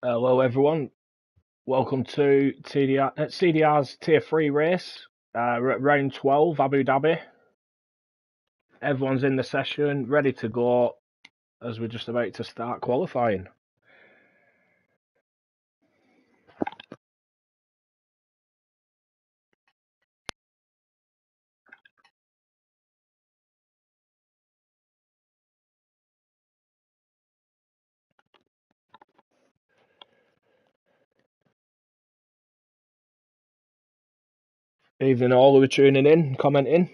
Hello, everyone. Welcome to CDR's Tier 3 race. We're at round 12, Abu Dhabi. Everyone's in the session, ready to go as we're just about to start qualifying. Evening all who are tuning in, commenting.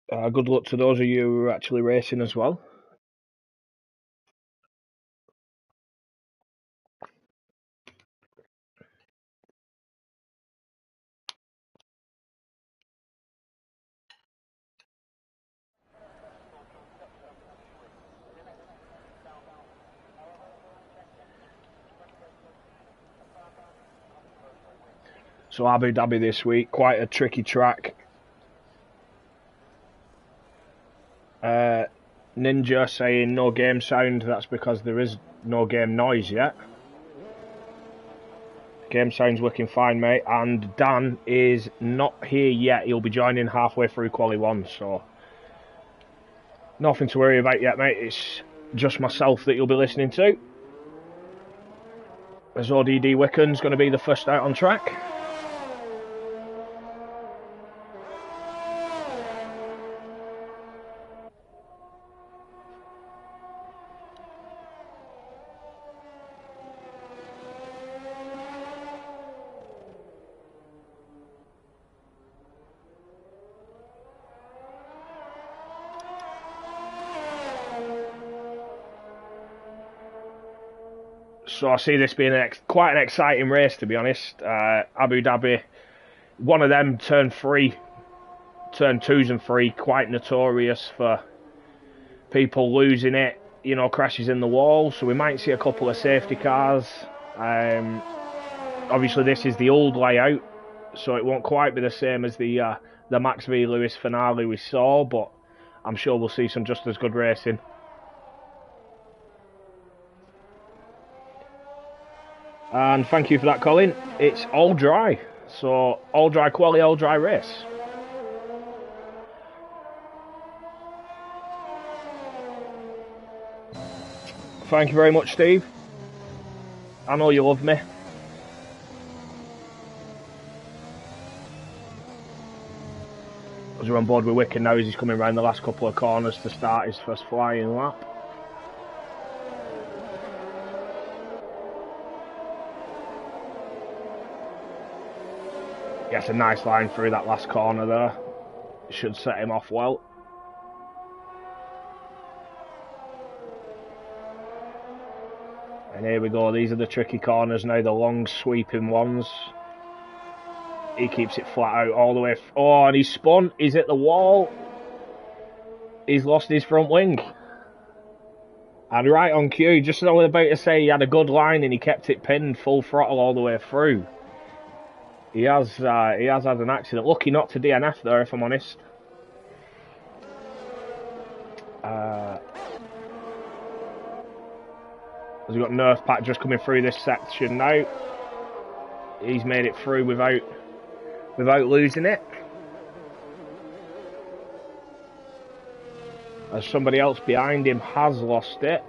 Good luck to those of you who are actually racing as well. So Abu Dhabi this week, quite a tricky track. Ninja saying no game sound, that's because there is no game noise yet. Game sound's working fine, mate. And Dan is not here yet. He'll be joining halfway through Quali 1, so nothing to worry about yet, mate. It's just myself that you'll be listening to. As ODD Wiccan's going to be the first out on track. So I see this being quite an exciting race, to be honest. Abu Dhabi, one of them turn 2s and 3, quite notorious for people losing it, you know, crashes in the wall. So we might see a couple of safety cars. Obviously this is the old layout, so it won't quite be the same as the Max v Lewis finale we saw, but I'm sure we'll see some just as good racing. And thank you for that, Colin. It's all dry. So, all dry quali, all dry race. Thank you very much, Steve. I know you love me. As we're on board with Wiccan now as he's coming around the last couple of corners to start his first flying lap. Gets a nice line through that last corner there. Should set him off well. And here we go, these are the tricky corners now, the long sweeping ones. He keeps it flat out all the way. Oh, and he's spun, he's hit the wall. He's lost his front wing. And right on cue, just as I was about to say, he had a good line and he kept it pinned full throttle all the way through. He has had an accident. Lucky not to DNF there, if I'm honest. We've got Nerf Pack just coming through this section now. He's made it through without losing it. As somebody else behind him has lost it.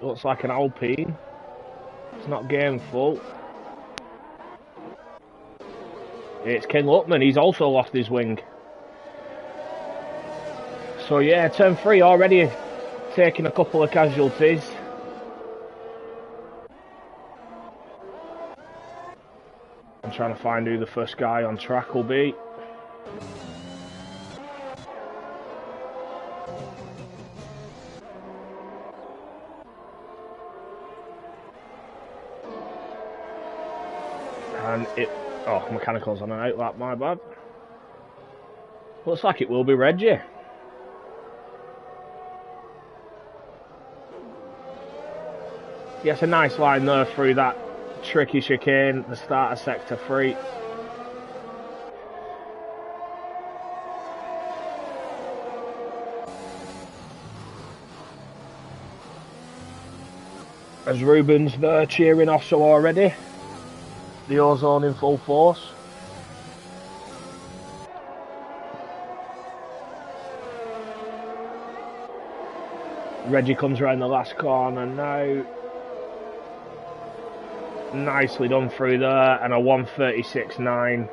Looks like an Alpine. It's not gameful. It's Ken Luckman, he's also lost his wing. So yeah, turn 3 already taking a couple of casualties. I'm trying to find who the first guy on track will be. And oh, mechanicals on an outlap, my bad. Looks like it will be Reggie. Gets a nice line there through that tricky chicane, the start of sector 3. As Ruben's there cheering off so already. The ozone in full force. Reggie comes around the last corner now. Nicely done through there, and a 1:36.9.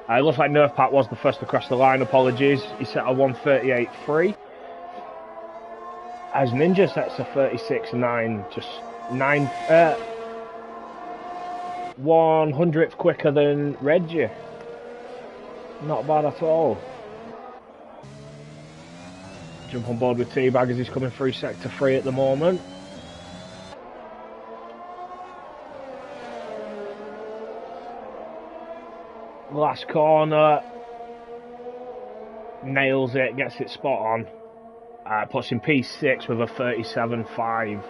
It looks like Nerfpat was the first across the line, apologies. He set a 1:38.3. As Ninja sets a 36.9, just 1/100th quicker than Reggie. Not bad at all. Jump on board with Teabag as he's coming through sector 3 at the moment. Last corner, nails it, gets it spot on. Puts in P6 with a 37.5.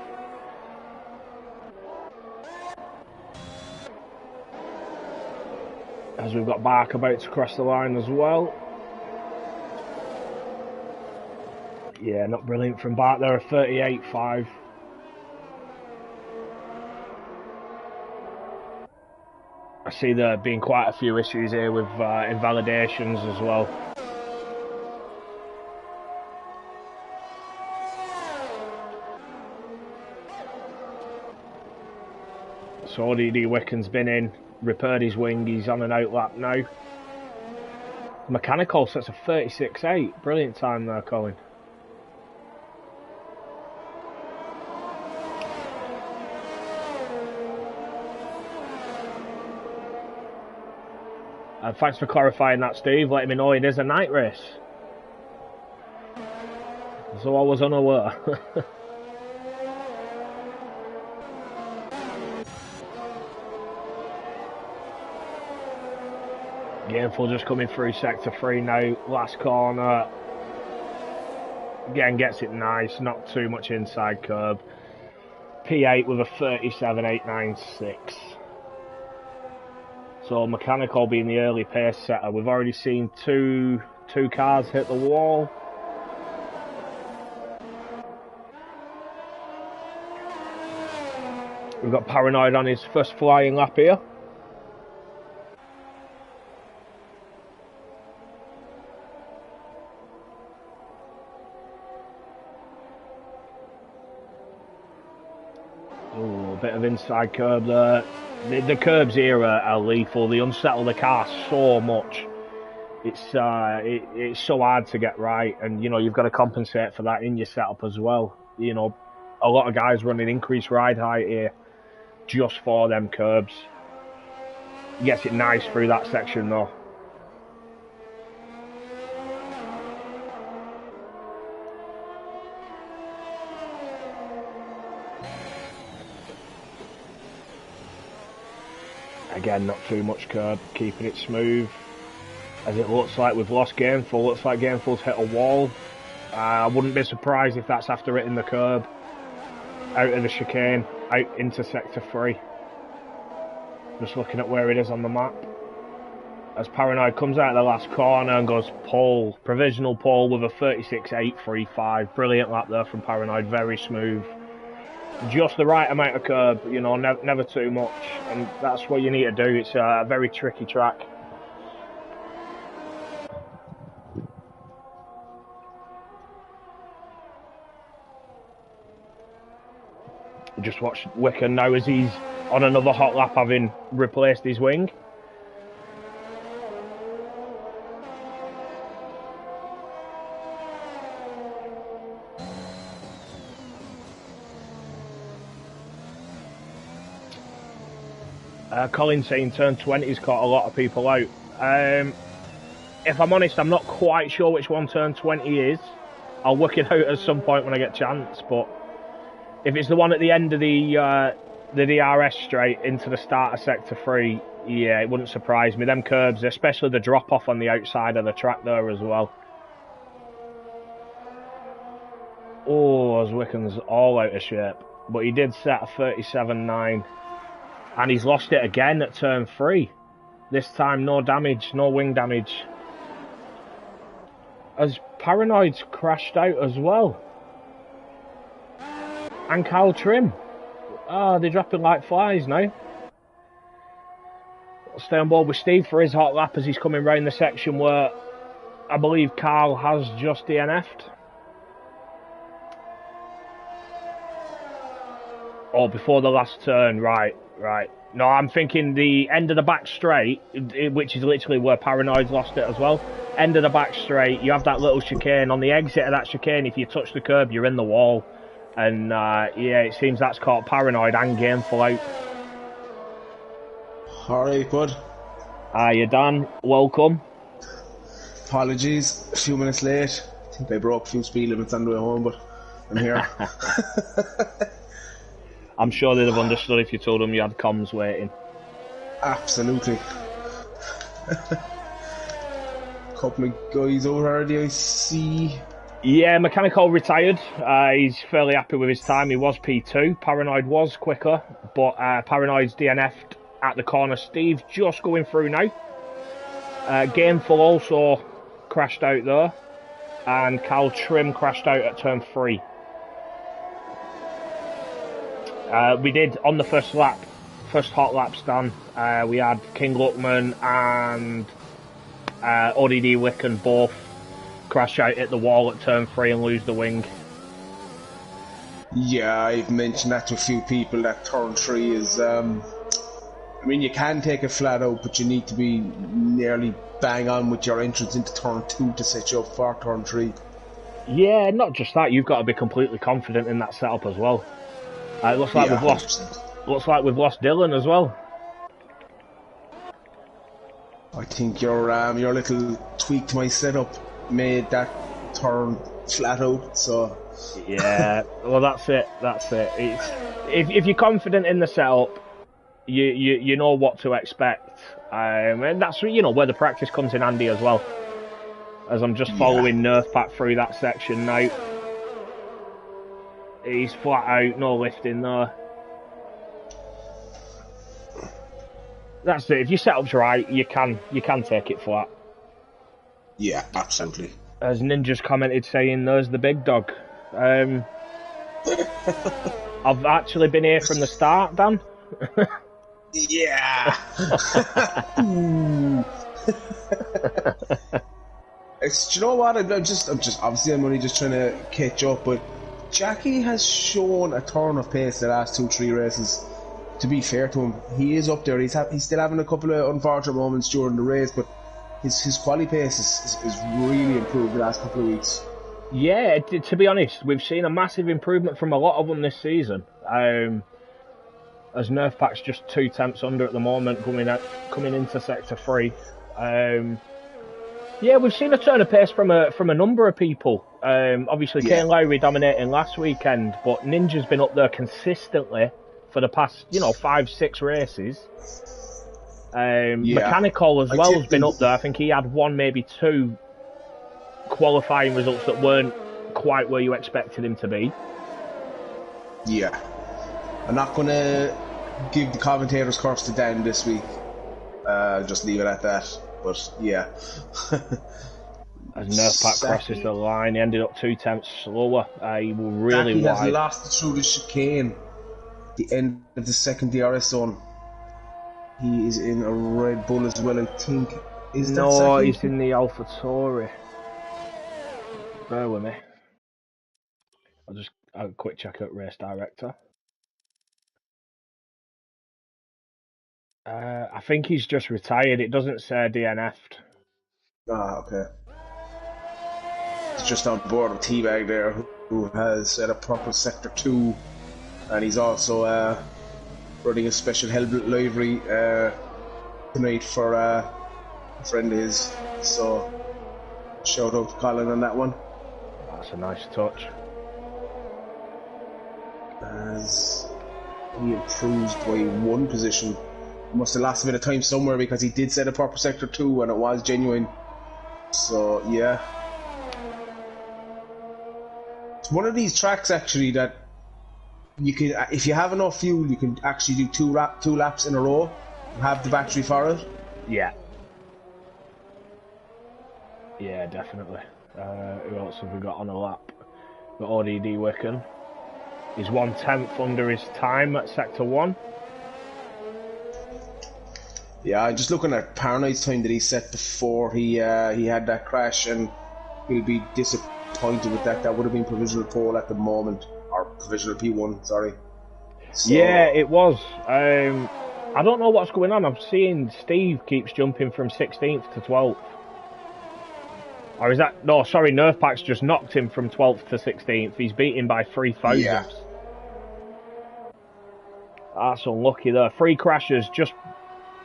As we've got Bark about to cross the line as well. Yeah, not brilliant from Bart there, a 38.5. I see there being quite a few issues here with invalidations as well. So ODD Wiccan's been in, repaired his wing, he's on an outlap now. Mechanical sets a 36.8, brilliant time there, Colin. Thanks for clarifying that, Steve, letting me know it is a night race. So I was unaware. Gameful just coming through sector 3 now, last corner. Again, gets it nice, not too much inside curb. P8 with a 37.896. So Mechanical being the early pace setter. We've already seen two cars hit the wall. We've got Paranoid on his first flying lap here. Ooh, a bit of inside curb there. The curbs here are lethal. They unsettle the car so much. It's so hard to get right, and you know you've got to compensate for that in your setup as well. You know, a lot of guys running increased ride height here just for them curbs. He gets it nice through that section though. Again, not too much curb, keeping it smooth. As it looks like we've lost Gameful. Looks like Gameful's hit a wall. I wouldn't be surprised if that's after hitting the curb. Out of the chicane, out into sector 3. Just looking at where it is on the map. As Paranoid comes out of the last corner and goes pole, provisional pole with a 36.835. Brilliant lap there from Paranoid, very smooth. Just the right amount of curb, you know, never too much, and that's what you need to do. It's a very tricky track. Just watch Wiccan now as he's on another hot lap having replaced his wing. Colin saying turn 20's caught a lot of people out. If I'm honest, I'm not quite sure which one turn 20 is. I'll work it out at some point when I get a chance, but if it's the one at the end of the DRS straight into the start of sector 3, yeah, it wouldn't surprise me. Them curbs, especially the drop off on the outside of the track there as well. Oh, as Wiccan's all out of shape, but he did set a 37.9. And he's lost it again at turn 3. This time no damage, no wing damage. As Paranoid's crashed out as well. And Carl Trim. Oh, they're dropping like flies now. I'll stay on board with Steve for his hot lap as he's coming round the section where I believe Carl has just DNF'd. Oh, before the last turn, right. No, I'm thinking the end of the back straight, which is literally where Paranoid's lost it as well. End of the back straight, you have that little chicane. On the exit of that chicane, if you touch the curb, you're in the wall. And yeah, it seems that's caught Paranoid and Gameful out. Alright, bud. Hiya, Dan. Welcome. Apologies, a few minutes late. I think I broke a few speed limits on the way home, but I'm here. I'm sure they'd have understood if you told them you had comms waiting. Absolutely. Couple of guys over already, I see. Yeah, Mechanical retired. He's fairly happy with his time. He was P2. Paranoid was quicker, but Paranoid's DNF'd at the corner. Steve just going through now. Gameful also crashed out there. And Cal Trim crashed out at turn 3. We did, on the first hot lap stand, we had King Luckman and ODD Wicken both crash out at the wall at turn 3 and lose the wing. Yeah, I've mentioned that to a few people, that turn 3 is... I mean, you can take it flat out, but you need to be nearly bang on with your entrance into turn 2 to set you up for turn 3. Yeah, not just that, you've got to be completely confident in that setup as well. It looks like looks like we've lost Dylan as well. I think your little tweak to my setup made that turn flat out, so... Yeah, well that's it. It's, if you're confident in the setup, you know what to expect. And that's, you know, where the practice comes in handy as well. As I'm just following Nerfpack through that section now. He's flat out, no lifting there. That's it. If your setup's right, you can take it flat. Yeah, absolutely. As Ninja's commented saying, there's the big dog. I've actually been here from the start, Dan. Yeah. Do you know what? I'm just obviously I'm only just trying to catch up, but Jackie has shown a turn of pace the last 2-3 races. To be fair to him, he is up there. He's still having a couple of unfortunate moments during the race, but his quality pace is really improved the last couple of weeks. Yeah, to be honest, we've seen a massive improvement from a lot of them this season. As Nerfpack's just 2 tenths under at the moment, coming into sector 3. Yeah, we've seen a turn of pace from a number of people. Obviously, Kane Lowry dominating last weekend, but Ninja's been up there consistently for the past, 5-6 races. Mechanical as well has been up there. I think he had 1, maybe 2 qualifying results that weren't quite where you expected him to be. Yeah. I'm not going to give the commentators curse to Dan this week. Just leave it at that. But yeah. As Nerfpack crosses the line, he ended up 2 tenths slower. He will really wide. He has lost through the chicane. The end of the second DRS zone. He is in a Red Bull as well, I think. No, he's in the AlphaTauri. Bear with me. I'll just have a quick check out Race Director. I think he's just retired. It doesn't say DNF'd. Ah, okay. He's just on board with Teabag there, who has set up proper Sector 2, and he's also running a special helmet livery tonight for a friend of his. So, shout out to Colin on that one. That's a nice touch. As he improves by 1 position. Must have lost a bit of time somewhere because he did set a proper Sector 2 and it was genuine. So, yeah. It's one of these tracks actually that you can, if you have enough fuel, you can actually do two laps in a row and have the battery for it. Yeah. Yeah, definitely. Who else have we got on a lap? Got ODD Wicken. He's 1/10 under his time at Sector 1. Yeah, just looking at Paranoid's time that he set before he had that crash, and he'll be disappointed with that. That would have been provisional pole at the moment, or provisional P1, sorry. So, yeah, it was. I don't know what's going on. I'm seeing Steve keeps jumping from 16th to 12th. Or is that... No, sorry, Nerfpack's just knocked him from 12th to 16th. He's beat him by 3 thousandths. Yeah. That's unlucky there. 3 crashes, just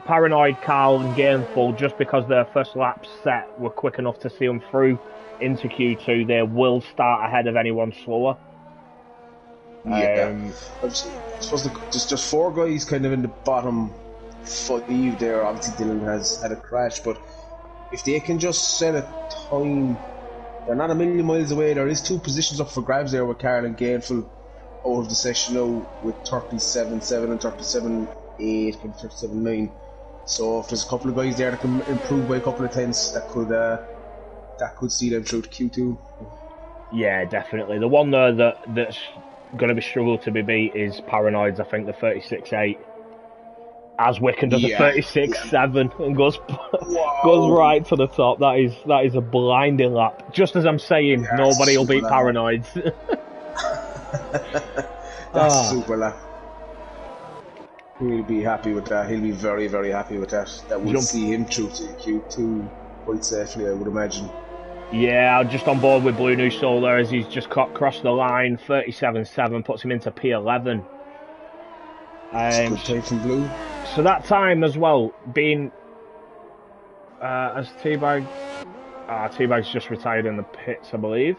Paranoid, Carl and Gainful, just because their first lap set were quick enough to see them through into Q2, they will start ahead of anyone slower. Yeah. I suppose just 4 guys kind of in the bottom 5 there. Obviously Dylan has had a crash, but if they can just set a time, they're not a million miles away. There is 2 positions up for grabs there with Carl and Gainful out of the session now with 37.7 and 37.8 and 37.9. So if there's a couple of guys there that can improve by a couple of tenths, that could see them through to Q2. Yeah, definitely. The one there that's going to be struggled to be beat is Paranoid's, I think, the 36.8. As Wickham does a 36.7 and goes right to the top. That is a blinding lap. Just as I'm saying, nobody will beat Paranoids. That's a super lap. He'll be happy with that. He'll be very, very happy with that. That will see him through to Q2 quite safely, I would imagine. Yeah, I'm just on board with Blue New Soul there as he's just crossed the line. 37.7 puts him into P11. That's a good time from Blue. So that time as well, being as Teabag's just retired in the pits, I believe.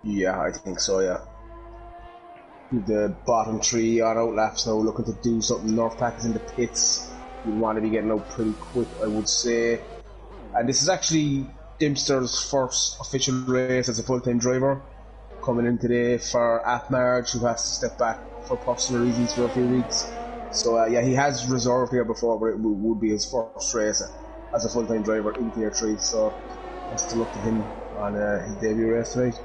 Yeah, I think so, yeah. The bottom 3 on out laps now, looking to do something. Northpack is in the pits. You want to be getting out pretty quick, I would say. And this is actually Dempster's first official race as a full-time driver, coming in today for Atmarge, who has to step back for personal reasons for a few weeks. So yeah, he has reserved here before, but it would be his first race as a full-time driver in Tier 3. So best of luck to him on his debut race tonight.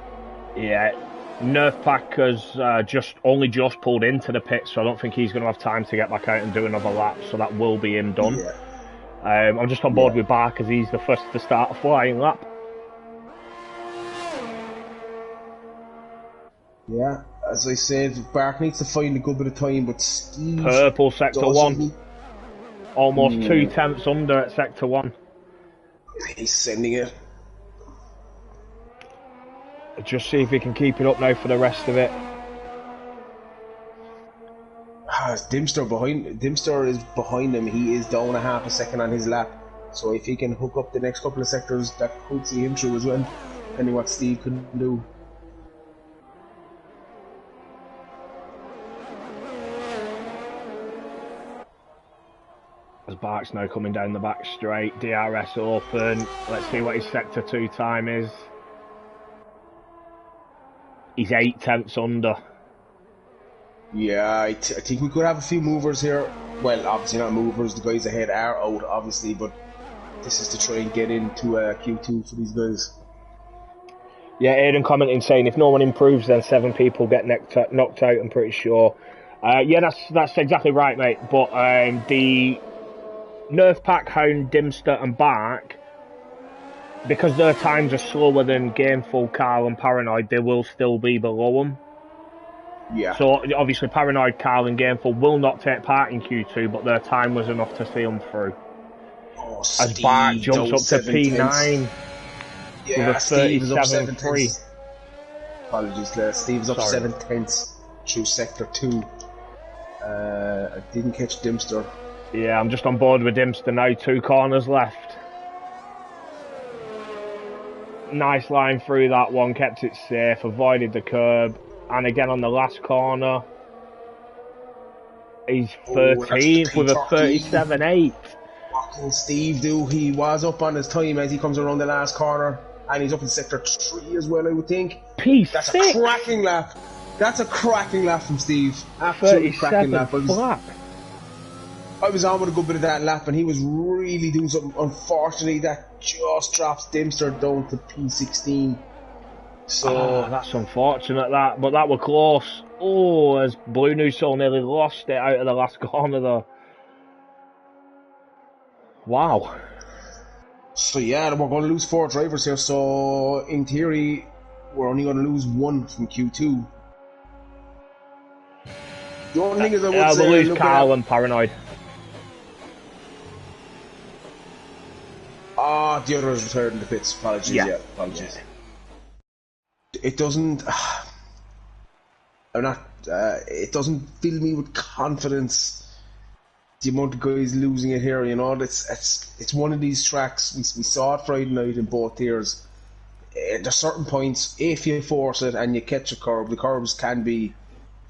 Yeah. Nerfpack has just pulled into the pit, so I don't think he's going to have time to get back out and do another lap, so that will be him done. Yeah. I'm just on board with Bark as he's the first to start a flying lap. Yeah, as I said, Bark needs to find a good bit of time, but Steve... Purple Sector 1. Almost 2 tenths under at Sector 1. He's sending it. Just see if he can keep it up now for the rest of it. Dimster is behind him. He is down a half a second on his lap. So if he can hook up the next couple of sectors, that could see him through as well, depending what Steve can do. As Bark's now coming down the back straight, DRS open. Let's see what his Sector 2 time is. He's 8 tenths under. Yeah, I think we could have a few movers here. Well, obviously not movers, the guys ahead are out, obviously, but this is to try and get into Q2 for these guys. Yeah, Aidan commenting saying if no one improves, then 7 people get knocked out, I'm pretty sure. Yeah, that's exactly right, mate. But the Nerfpack, Hound, Dimster and Bark, because their times are slower than Gameful, Carl and Paranoid, they will still be below them. Yeah. So obviously Paranoid, Carl and Gameful will not take part in Q2, but their time was enough to see them through. Oh, as Bark jumps up to P9 with a 37.3. Apologies there. Steve's up 7 tenths through Sector 2. I didn't catch Dimster. Yeah, I'm just on board with Dimster now. 2 corners left. Nice line through that one, kept it safe, avoided the curb. And again on the last corner, he's 13th with a 37.8. What can Steve do? He was up on his time as he comes around the last corner, and he's up in Sector 3 as well, I would think. P6. That's a cracking lap. That's a cracking lap from Steve. Absolutely cracking lap. I was on with a good bit of that lap, and he was really doing something. Unfortunately, that just drops Dempster down to P16. So that's unfortunate, but that were close. Oh, as Blue News so nearly lost it out of the last corner though. Wow. So yeah, we're going to lose 4 drivers here. So in theory, we're only going to lose 1 from Q2. The only thing is, I would say, we'll lose Carl and Paranoid. The other is retired in the pits. Apologies. Yeah, apologies. Yeah. It doesn't. I'm not. It doesn't fill me with confidence. The amount of guys losing it here, you know, it's one of these tracks. We saw it Friday night in both tiers. There's certain points, if you force it and you catch a curb, the curbs can be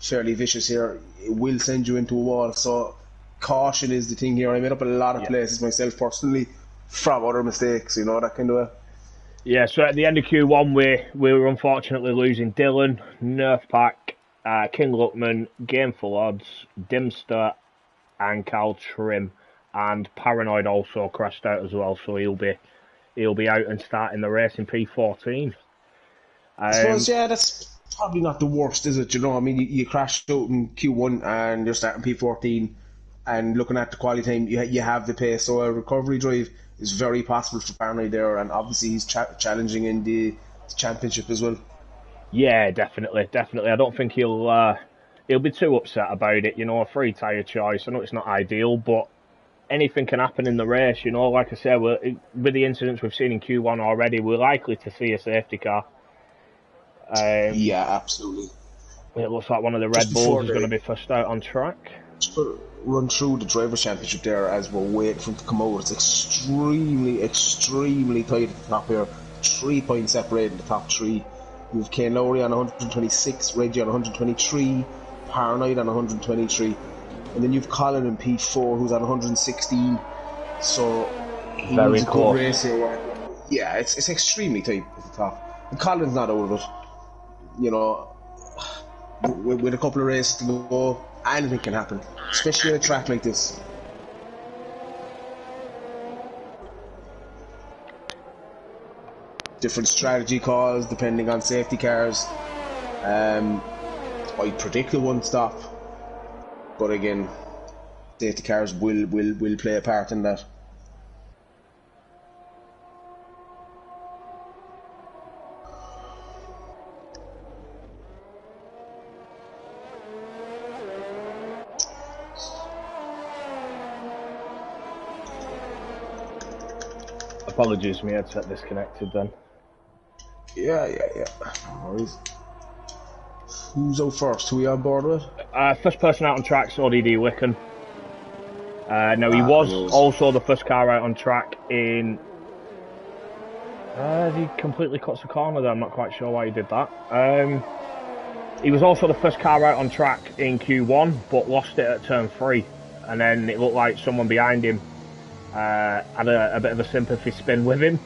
fairly vicious here. It will send you into a wall. So caution is the thing here. I made up a lot of places myself personally from other mistakes, you know, that kind of way. Yeah, so at the end of Q1, we were unfortunately losing Dylan, Nerf Pack, King Luckman, Game for Odds, Dimster, and Carl Trim, and Paranoid also crashed out as well, so he'll be out and starting the race in P14. I suppose, yeah, that's probably not the worst, is it? You know, I mean, you crashed out in Q1 and you're starting P14, and looking at the quality time, you have the pace, so a recovery drive is very possible for Paranoid there, and obviously he's challenging in the championship as well. Yeah, definitely. I don't think he'll be too upset about it. You know, a free tyre choice. I know it's not ideal, but anything can happen in the race. You know, like I said, with the incidents we've seen in Q1 already, we're likely to see a safety car. Yeah, absolutely. It looks like one of the Red Bulls is going to be first out on track. Run through the Drivers' Championship there as we're waiting for him to come over. It's extremely tight at the top here. 3 points separating the top 3. You've Kane Lowry on 126, Reggie on 123, Paranoid on 123, and then you've Colin in P4 who's on 116. So he's very a close. Good race here. Yeah, it's extremely tight at the top. And Colin's not out of it. You know, with a couple of races to go, anything can happen, especially on a track like this. Different strategy calls depending on safety cars. I predict it won't stop, but again, safety cars will play a part in that. Apologies, my headset disconnected then. Yeah. No worries. Who's out first? Who are you on board with? First person out on track's ODD Wicken. Now, he was also the first car out on track in... he completely cuts the corner there, I'm not quite sure why he did that. He was also the first car out on track in Q1, but lost it at turn 3. And then it looked like someone behind him had a bit of a sympathy spin with him.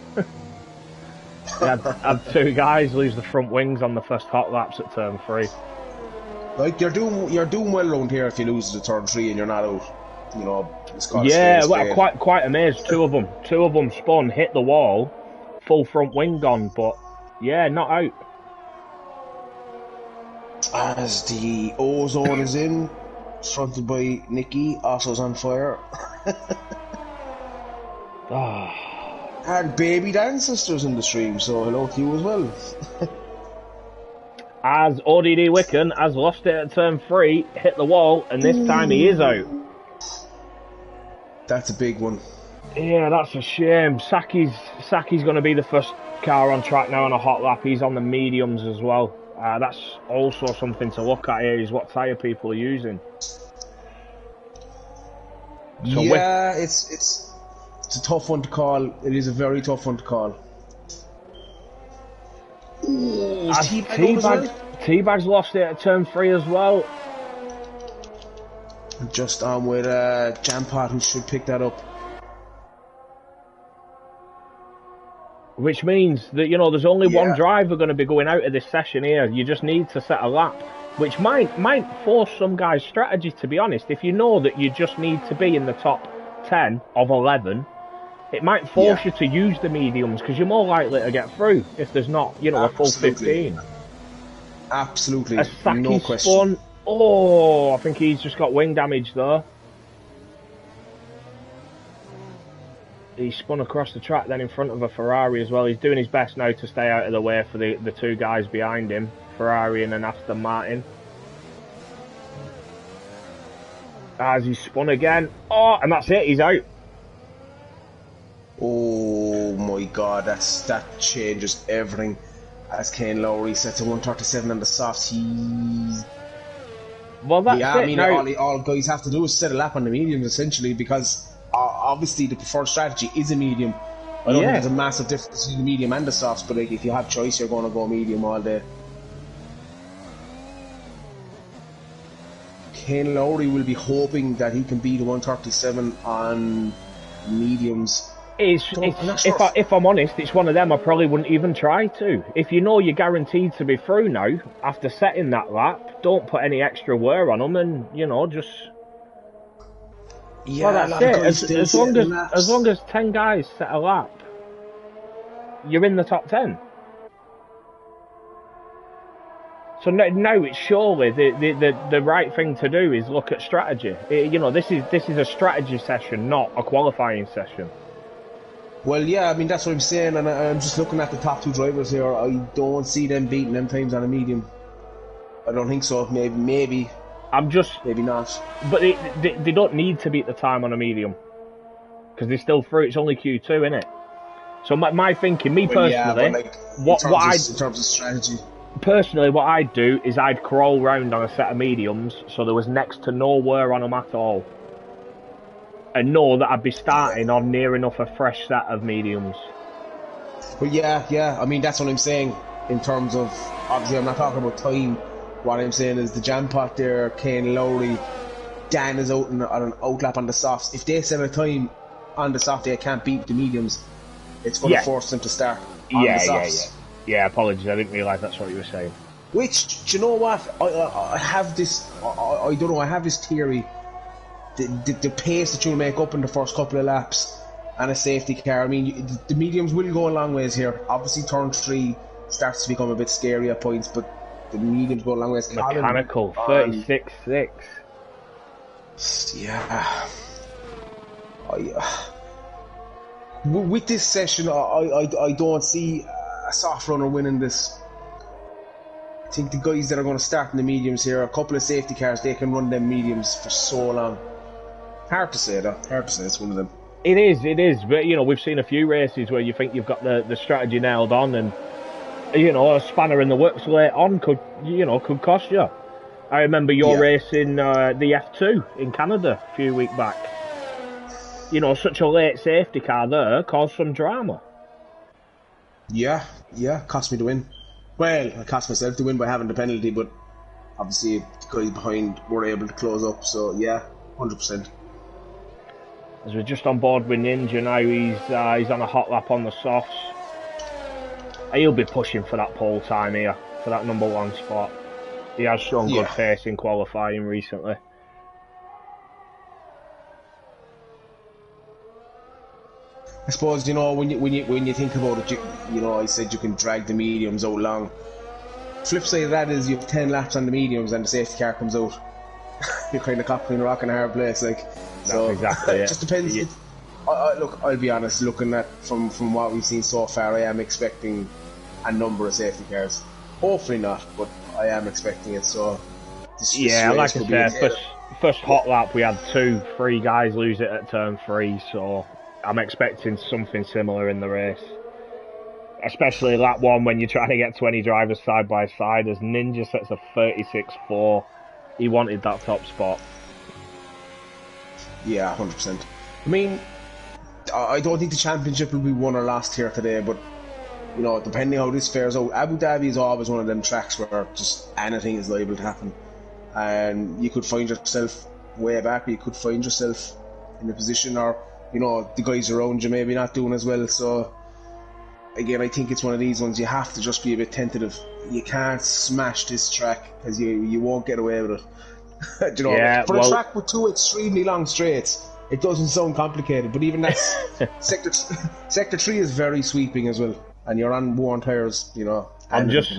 He had 2 guys lose the front wings on the first hot laps at turn 3. Like, you're doing well around here if you lose the turn 3 and you're not out. You know, yeah, well, quite amazed. 2 of them spun, hit the wall, full front wing gone, but yeah, not out. As the ozone is in, fronted by Nicky, Osso's on fire. And baby Ancestors in the stream, so hello to you as well. As ODD Wicken has lost it at turn 3, hit the wall, and this time he is out. That's a big one. Yeah, that's a shame. Saki's going to be the first car on track now on a hot lap. He's on the mediums as well. That's also something to look at here, is what tyre people are using. So yeah, it's a tough one to call. It is a very tough one to call. Ooh, Teabag's lost it at turn 3 as well. Just on with Jampot, who should pick that up. Which means that, you know, there's only one driver going to be going out of this session here. You just need to set a lap, which might force some guys' strategy, to be honest. If you know that you just need to be in the top 10 of 11, it might force you to use the mediums, because you're more likely to get through if there's not, you know, a full 15. Absolutely, A Saki no question. spun. Oh, I think he's just got wing damage though. He spun across the track then in front of a Ferrari as well. He's doing his best now to stay out of the way for the two guys behind him, Ferrari and an Aston Martin. As he spun again. Oh, and that's it, he's out. Oh my god, that changes everything. As Kane Lowry sets a 137 on the softs, he's... Well, that's yeah, it. I mean, now, all guys have to do is set a lap on the mediums, essentially, because obviously the preferred strategy is a medium. I don't think there's a massive difference between the medium and the softs, but like, if you have choice, you're going to go medium all day. Kane Lowry will be hoping that he can beat a 137 on mediums. If I'm honest, it's one of them I probably wouldn't even try to. If you know you're guaranteed to be through now, after setting that lap, don't put any extra wear on them and, you know, just... Yeah, well, that's it. As long as 10 guys set a lap, you're in the top 10. So now it's surely the right thing to do is look at strategy. You know, this is a strategy session, not a qualifying session. Well, yeah, I mean, that's what I'm saying, and I'm just looking at the top two drivers here. I don't see them beating them times on a medium. I don't think so. Maybe. Maybe not. But they don't need to beat the time on a medium because they're still through. It's only Q2, isn't it? So my thinking, me personally, in terms of strategy. Personally, what I'd do is I'd crawl round on a set of mediums, so there was next to no wear on them at all. And know that I'd be starting on near enough a fresh set of mediums. But yeah, I mean, that's what I'm saying in terms of, obviously I'm not talking about time. What I'm saying is the jam pot there, Kane Lowry, Dan is out on an outlap on the softs. If they set a time on the soft, they can't beat the mediums. It's going to force them to start on the softs. Yeah, apologies, I didn't realise that's what you were saying. Which, do you know what? I have this, I don't know, I have this theory. The pace that you'll make up in the first couple of laps and a safety car, I mean, the mediums will go a long ways here. Obviously, turn 3 starts to become a bit scary at points, but the mediums go a long ways. Mechanical, 36.6. Yeah. With this session, I don't see a soft runner winning this. I think the guys that are going to start in the mediums here, a couple of safety cars, they can run them mediums for so long. Hard to say, though. Hard to say. It's one of them. It is. But, you know, we've seen a few races where you think you've got the strategy nailed on and, you know, a spanner in the works late on could cost you. I remember your race in the F2 in Canada a few weeks back. You know, such a late safety car there caused some drama. Yeah, cost me the win. Well, I cost myself the win by having the penalty, but obviously the guys behind were able to close up, so yeah, 100%. As we're just on board with Ninja now, he's on a hot lap on the softs. He'll be pushing for that pole time here, for that number 1 spot. He has shown good pace in qualifying recently. I suppose, you know, when you think about it, you know, I said you can drag the mediums out long. Flip side of that is you have 10 laps on the mediums and the safety car comes out. You're kind of caught between a rock and a hard place, like. So exactly it just depends. Yeah. Look, I'll be honest. Looking at from what we've seen so far, I am expecting a number of safety cars. Hopefully not, but I am expecting it. So like I said, first hot lap we had 3 guys lose it at turn 3, so I'm expecting something similar in the race. Especially lap 1 when you're trying to get 20 drivers side by side. As Ninja sets a 36.4, he wanted that top spot. Yeah, 100%. I mean, I don't think the championship will be won or lost here today, but, you know, depending how this fares out, Abu Dhabi is always one of them tracks where just anything is liable to happen. And you could find yourself way back, or you could find yourself in a position, or, you know, the guys around you maybe not doing as well. So, again, I think it's one of these ones you have to just be a bit tentative. You can't smash this track, because you won't get away with it. You know, for a track with 2 extremely long straights, it doesn't sound complicated, but even that's sector 3 is very sweeping as well, and you're on worn tires. You know, I'm just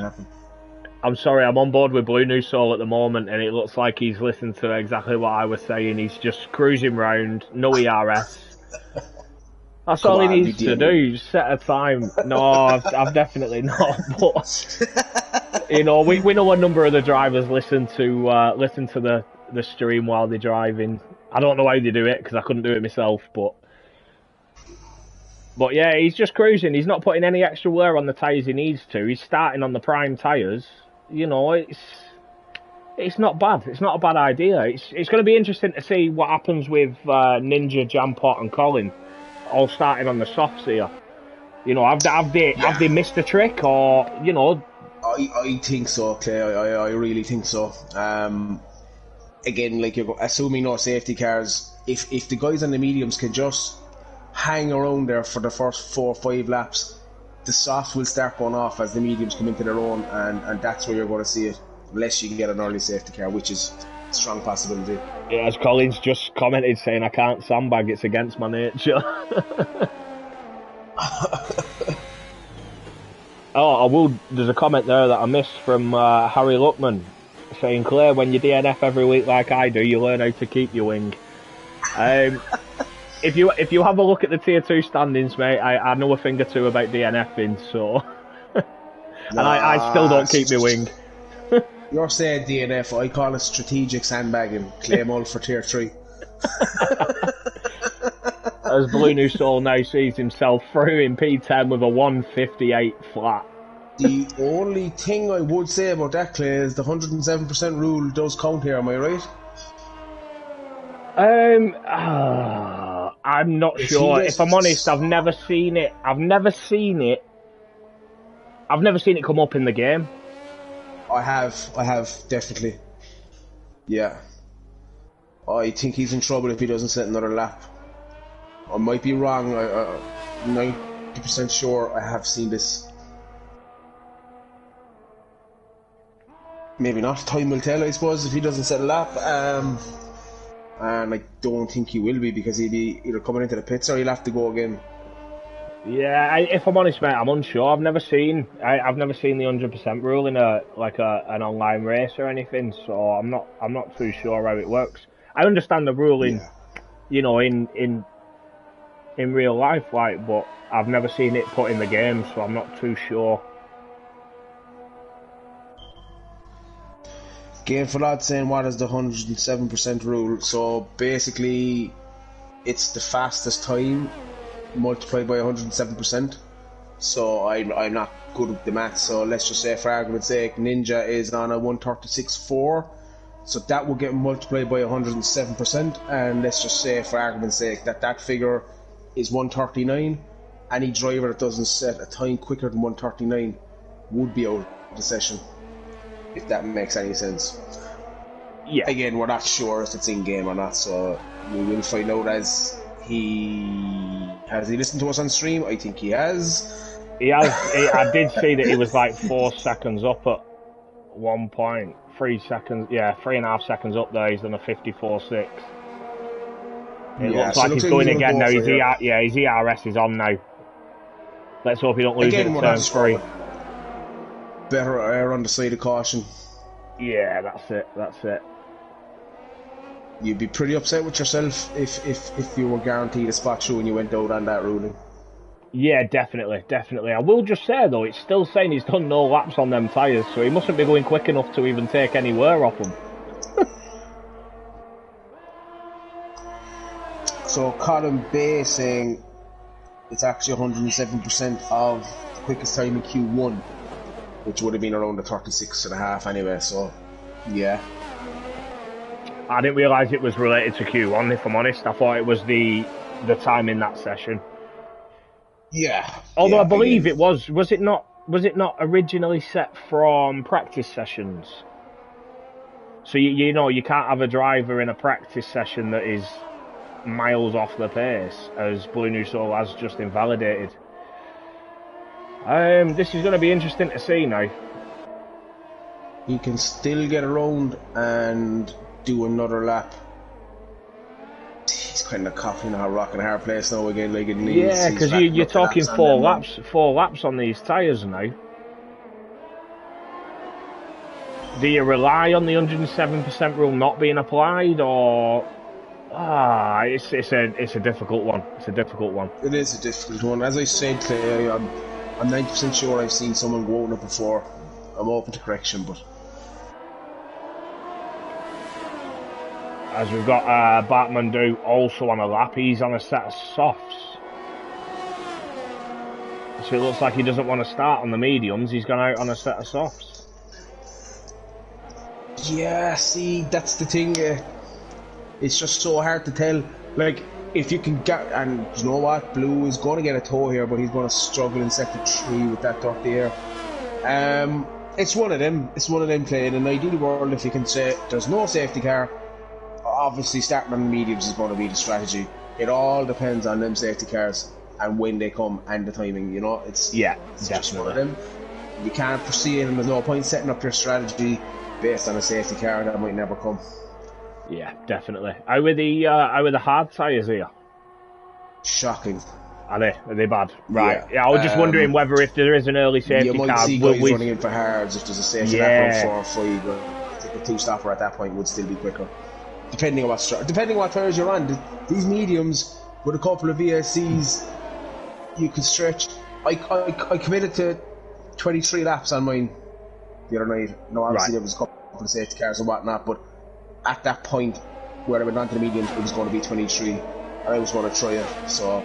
I'm sorry, I'm on board with Blue New Soul at the moment, and it looks like he's listened to exactly what I was saying. He's just cruising round, no ERS. That's Come all he on, needs to do. Set a time. No, I've definitely not. But you know, we know a number of the drivers listen to the stream while they're driving. I don't know how they do it because I couldn't do it myself, but yeah, he's just cruising. He's not putting any extra wear on the tyres he needs to. He's starting on the prime tyres. You know, it's not bad. It's not a bad idea. It's going to be interesting to see what happens with Ninja, Jampot, and Colin all starting on the softs here. You know, have they missed a trick, or you know? I think so, Clay. I really think so. Again, like you're assuming no safety cars. If the guys on the mediums can just hang around there for the first 4 or 5 laps, the softs will start going off as the mediums come into their own, and that's where you're going to see it. Unless you can get an early safety car, which is a strong possibility. Yeah, as Collins just commented saying, I can't sandbag, it's against my nature. There's a comment there that I missed from Harry Luckman saying, Claire, when you DNF every week like I do, you learn how to keep your wing. If you have a look at the tier 2 standings, mate, I know a thing or two about DNFing, so and I still don't keep my wing. You're saying DNF, I call it strategic sandbagging. Claim all for tier 3. As Blue New Soul now sees himself through in P10 with a 158 flat. The only thing I would say about that, Clay, is the 107% rule does count here, am I right? I'm not sure. If I'm honest, I've never seen it. I've never seen it come up in the game. I have, definitely. Yeah. I think he's in trouble if he doesn't set another lap. I might be wrong, I'm 90% sure I have seen this. Maybe not, time will tell, I suppose, if he doesn't set a lap. And I don't think he will be, because he'll be either coming into the pits or he'll have to go again. Yeah, if I'm honest, mate, I'm unsure. I've never seen the 100% rule in an online race or anything, so I'm not too sure how it works. I understand the rule in real life, like, but I've never seen it put in the game, so I'm not too sure. Game for Lad saying, what is the 107% rule? So basically, it's the fastest time multiplied by 107%. So I'm not good with the maths, so let's just say, for argument's sake, Ninja is on a 136.4, so that will get multiplied by 107%, and let's just say, for argument's sake, that figure is 139. Any driver that doesn't set a time quicker than 139 would be out of the session, if that makes any sense. Yeah. Again, we're not sure if it's in game or not, so we will find out as has he listened to us on stream? I think he has. He has. I did see that he was like 4 seconds up at one point. 3 seconds, yeah, 3.5 seconds up there. He's done a 54.6. It looks like he's going again now. His ERS is on now. Let's hope he don't lose it in turn 3. Better err on the side of caution. Yeah, that's it. You'd be pretty upset with yourself if you were guaranteed a spot through and you went out on that ruling. Yeah, definitely. I will just say, though, it's still saying he's done no laps on them tyres, so he mustn't be going quick enough to even take any wear off them. So Colin Bay saying it's actually 107% of the quickest time in Q1, which would have been around the 36.5 anyway, so yeah. I didn't realise it was related to Q1, if I'm honest. I thought it was the time in that session. Yeah. Although yeah, I believe it was it not originally set from practice sessions? So you know you can't have a driver in a practice session that is miles off the pace, as Blue New Soul has just invalidated. This is going to be interesting to see now. He can still get around and do another lap. He's kind of coughing a rock and a hard place now again, like it needs. Yeah, because you're talking 4 laps on these tyres now. do you rely on the 107% rule not being applied, or it's a difficult one. It's a difficult one. It is a difficult one. As I said, Clay, I'm 90% sure I've seen someone go on it before. I'm open to correction, but as we've got Batmandu also on a lap, he's on a set of softs. So it looks like he doesn't want to start on the mediums. He's gone out on a set of softs. Yeah, see, that's the thing. It's just so hard to tell. Like, if you can get, and you know what, Blue is going to get a tow here, but he's going to struggle in sector 3 with that dirty air. It's one of them. It's one of them playing. In an ideal world, if you can say there's no safety car, obviously starting on mediums is going to be the strategy. It all depends on them safety cars and when they come and the timing. You know, it's just one of them. You can't foresee it, and there's no point setting up your strategy based on a safety car that might never come. Yeah, definitely. How are the hard tyres here? Shocking. Are they bad? Right. Yeah, I was just wondering whether if there is an early safety car, you might see guys running in for hards if there's a safety car 4 or 5. But I think a 2-stopper at that point would still be quicker, depending on what tyres you're on. These mediums with a couple of VSCs, you could stretch. I committed to 23 laps on mine the other night. No, obviously there was a couple of safety cars and whatnot, but at that point where I went onto the mediums, it was going to be 23, and I was going to try it. So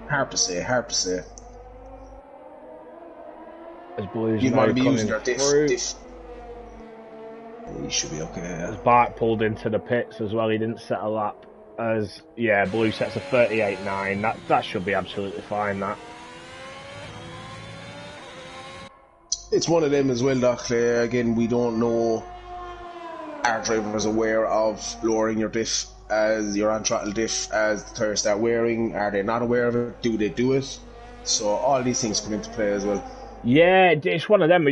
hard to say. As Blues you now want to be coming using your diff. He should be okay. As Bart pulled into the pits as well, he didn't set a lap. As Blue sets a 38.9. That should be absolutely fine. That. It's one of them as well, Doc. Again, we don't know. Our driver is aware of lowering your diff as your on throttle diff as the tyres start wearing. Are they not aware of it? Do they do it? So all these things come into play as well. Yeah, it's one of them.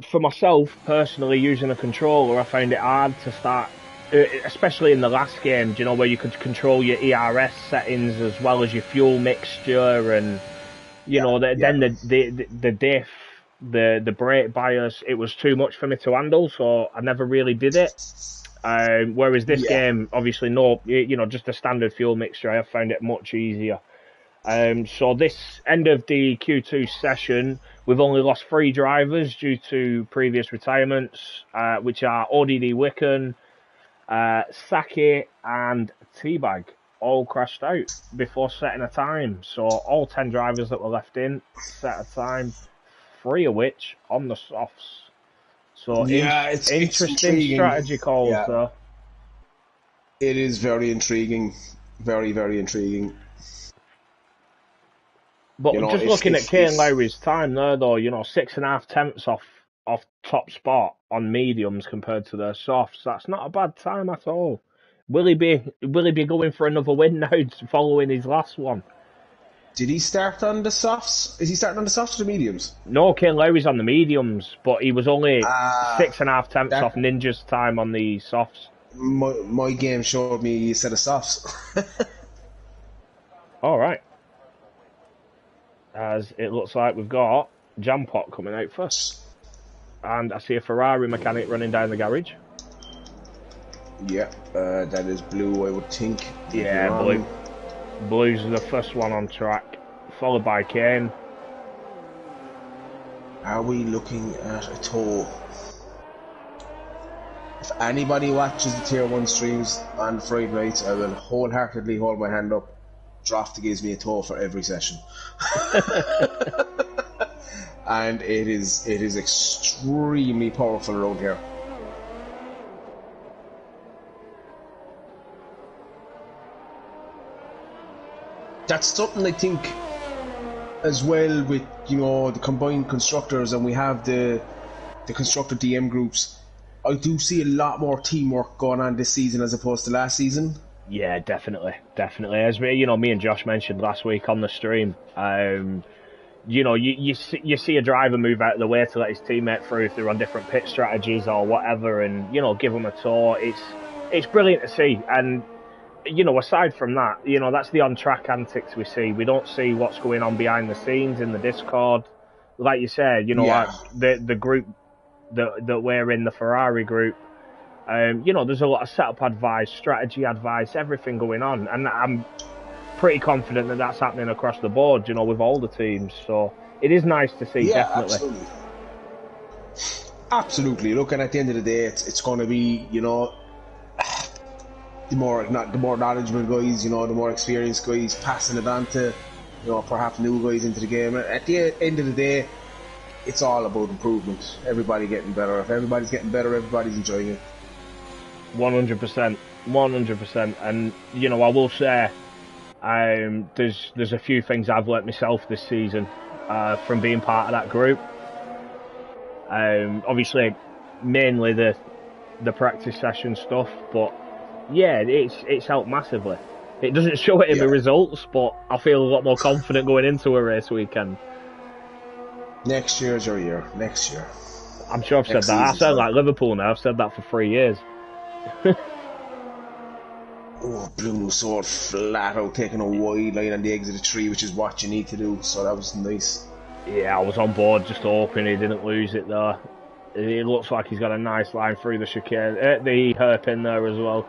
For myself personally, using a controller, I found it hard to start, especially in the last game. Do you know, where you could control your ERS settings as well as your fuel mixture, and then the diff. The brake bias, it was too much for me to handle, so I never really did it. Whereas this game, obviously, just a standard fuel mixture, I found it much easier. So this end of the Q2 session, we've only lost 3 drivers due to previous retirements, which are ODD Wicken, Saki, and Teabag. All crashed out before setting a time. So all 10 drivers that were left in set a time. 3 of which on the softs. So it's interesting strategy calls though. It is very intriguing. Very, very intriguing. But just looking at Kane Lowry's time there though, 6.5 tenths off top spot on mediums compared to their softs, that's not a bad time at all. Will he be going for another win now following his last one? Did he start on the softs? Is he starting on the softs or the mediums? No, Kane Lowry's on the mediums, but he was only 6.5 tenths off Ninja's time on the softs. My game showed me a set of softs. Alright. As it looks like we've got Jampot coming out first. And I see a Ferrari mechanic running down the garage. Yeah, that is Blue, I would think. Yeah, Blue. Blue's the first one on track, followed by Kane. Are we looking at a tow? If anybody watches the Tier 1 streams on Friday nights, I will wholeheartedly hold my hand up. Drafty gives me a tow for every session. And it is extremely powerful around here. That's something I think as well with, the combined constructors, and we have the constructor DM groups. I do see a lot more teamwork going on this season as opposed to last season. Yeah, definitely. As me and Josh mentioned last week on the stream, you see a driver move out of the way to let his teammate through if they're on different pit strategies or whatever, and give them a tour. It's brilliant to see, and aside from that, that's the on-track antics we see. We don't see what's going on behind the scenes in the Discord. Like you said, the group that we're in the Ferrari group. You know, there's a lot of setup advice, strategy advice, everything going on, and I'm pretty confident that that's happening across the board, you know, with all the teams. So it is nice to see, Yeah, definitely. absolutely. Absolutely. Look, and at the end of the day, it's going to be, you know, the more knowledgeable guys, you know, the more experienced guys passing it on to, you know, perhaps new guys into the game. At the end of the day, it's all about improvement. Everybody getting better. If everybody's getting better, everybody's enjoying it. 100%, 100%. And you know, I will say, there's a few things I've learnt myself this season from being part of that group. Obviously, mainly the practice session stuff, but yeah, it's helped massively. It doesn't show it in the results, but I feel a lot more confident going into a race weekend. Next year's your year. Next year. I'm sure I've said that. I sound like Liverpool now. I've said that for 3 years. Oh, Bruno sort flat out taking a wide line on the exit of the tree, which is what you need to do. So that was nice. Yeah, I was on board just hoping he didn't lose it though. It looks like he's got a nice line through the chicane, the hairpin there as well.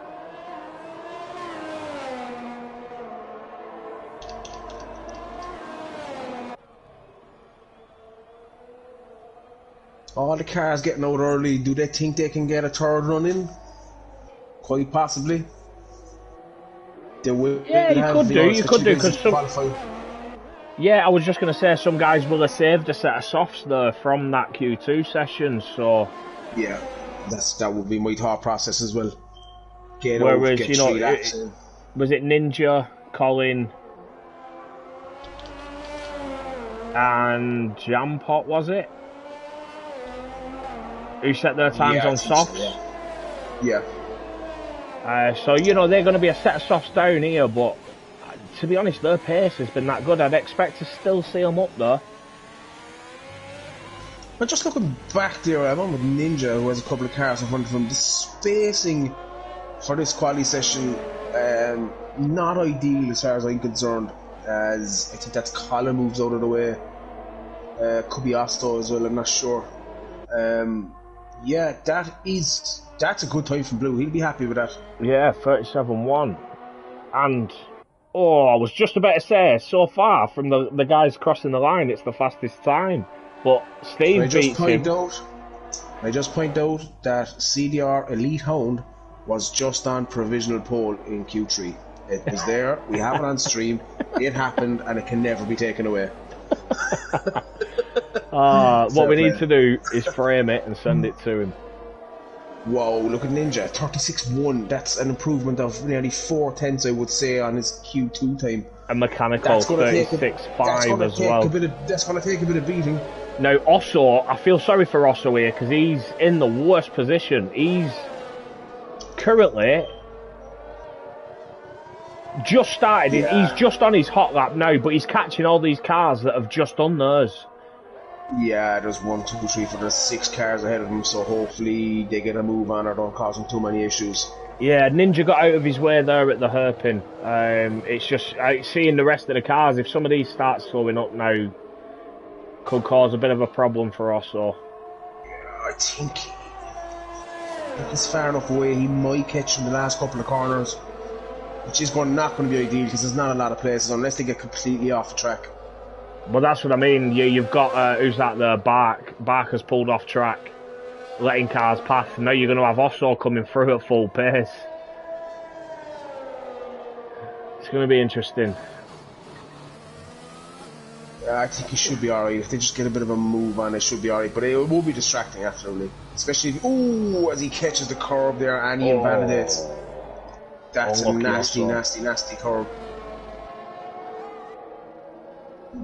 All the cars getting out early. Do they think they can get a third run in? Quite possibly. They will. Yeah, you could do, because some. Yeah, I was just going to say some guys will have saved a set of softs there from that Q2 session, so. Yeah, that would be my thought process as well. Whereas, you know, was it Ninja, Colin, and Jampot, was it? Who set their times on softs? So, yeah. So, you know, they're going to be a set of softs down here, but to be honest, their pace has been that good. I'd expect to still see them up there. But just looking back there, I'm on with Ninja, who has a couple of cars in front of him. The spacing for this quali session, not ideal as far as I'm concerned, as I think that's Colin moves out of the way. Could be Osto as well, I'm not sure. Yeah, that's a good time from Blue. He'll be happy with that. Yeah, 37.1. And, I was just about to say, so far from the guys crossing the line, it's the fastest time. But Steve beats him. I just point out that CDR Elite Hound was just on provisional pole in Q3. It was there, we have it on stream, it happened, and it can never be taken away. What we need to do is frame it and send it to him. Whoa, look at Ninja, 36.1. That's an improvement of nearly 4/10, I would say, on his Q2 time. A mechanical 36.5 as well. That's going to take a bit of beating. Now, Osso, I feel sorry for Osso here because he's in the worst position. He's currently just started. Yeah. He's just on his hot lap now, but he's catching all these cars that have just done theirs. Yeah, there's 1, 2, 3, 4, there's 6 cars ahead of him, so hopefully they get a move on or don't cause him too many issues. Yeah, Ninja got out of his way there at the hairpin. It's just seeing the rest of the cars. If some of these start slowing up now, could cause a bit of a problem for us. So yeah, I think he's far enough away. He might catch in the last couple of corners, which is not going to be ideal because there's not a lot of places unless they get completely off the track. Well, that's what I mean. You've got who's that there? Bark has pulled off track, letting cars pass. Now you're going to have Osso coming through at full pace. It's going to be interesting. I think he should be alright. If they just get a bit of a move on, it should be alright. But it will be distracting, absolutely. Especially as he catches the curb there and he invalidates. That's a nasty, nasty, nasty curb.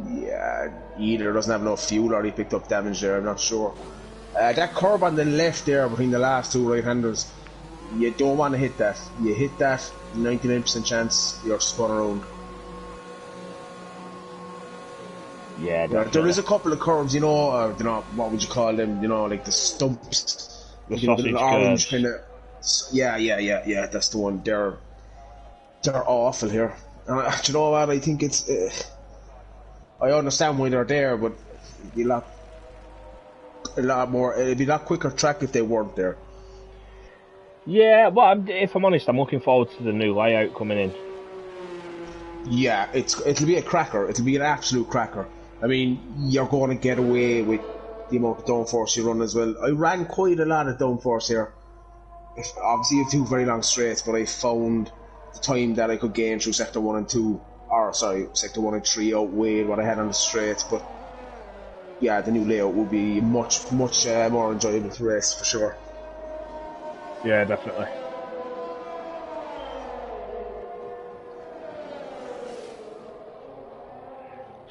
Yeah, either doesn't have enough fuel or he picked up damage there, I'm not sure. That curb on the left there between the last two right-handers, you don't want to hit that. You hit that, 99% chance you're spun around. Yeah, there is a couple of curves, what would you call them? Like the stumps, the sausage orange kind of. Yeah. That's the one. They're awful here. And you know what? I think it's. I understand why they're there, but a lot more. It'd be a lot quicker track if they weren't there. Yeah, well, if I'm honest, I'm looking forward to the new layout coming in. Yeah, it'll be a cracker. It'll be an absolute cracker. I mean, you're going to get away with the amount of downforce you run as well. I ran quite a lot of downforce here. Obviously, you have 2 very long straights, but I found the time that I could gain through sector 1 and 2, or sorry, sector 1 and 3 outweighed what I had on the straights. But yeah, the new layout will be much more enjoyable to race for sure. Yeah, definitely.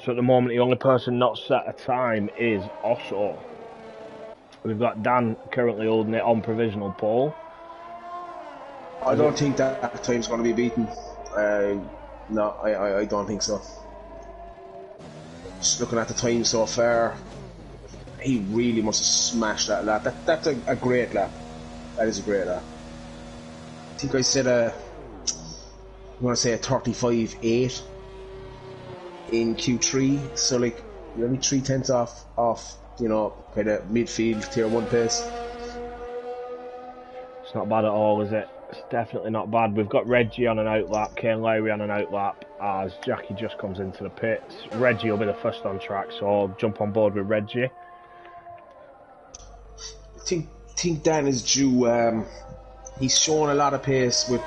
So at the moment, the only person not set a time is Osso. We've got Dan currently holding it on provisional pole. I don't think that time's going to be beaten. No, I don't think so. Just looking at the time so far, he really must have smashed that lap. That's a great lap. That is a great lap. I think I said I'm going to say a 35.8 in Q3. So like you're only 3/10 off, you know, kind of midfield tier 1 pace. It's not bad at all, is it? It's definitely not bad. We've got Reggie on an outlap, Kane Lowry on an outlap as Jackie just comes into the pits. Reggie will be the first on track, so I'll jump on board with Reggie. I think Dan is due. He's shown a lot of pace with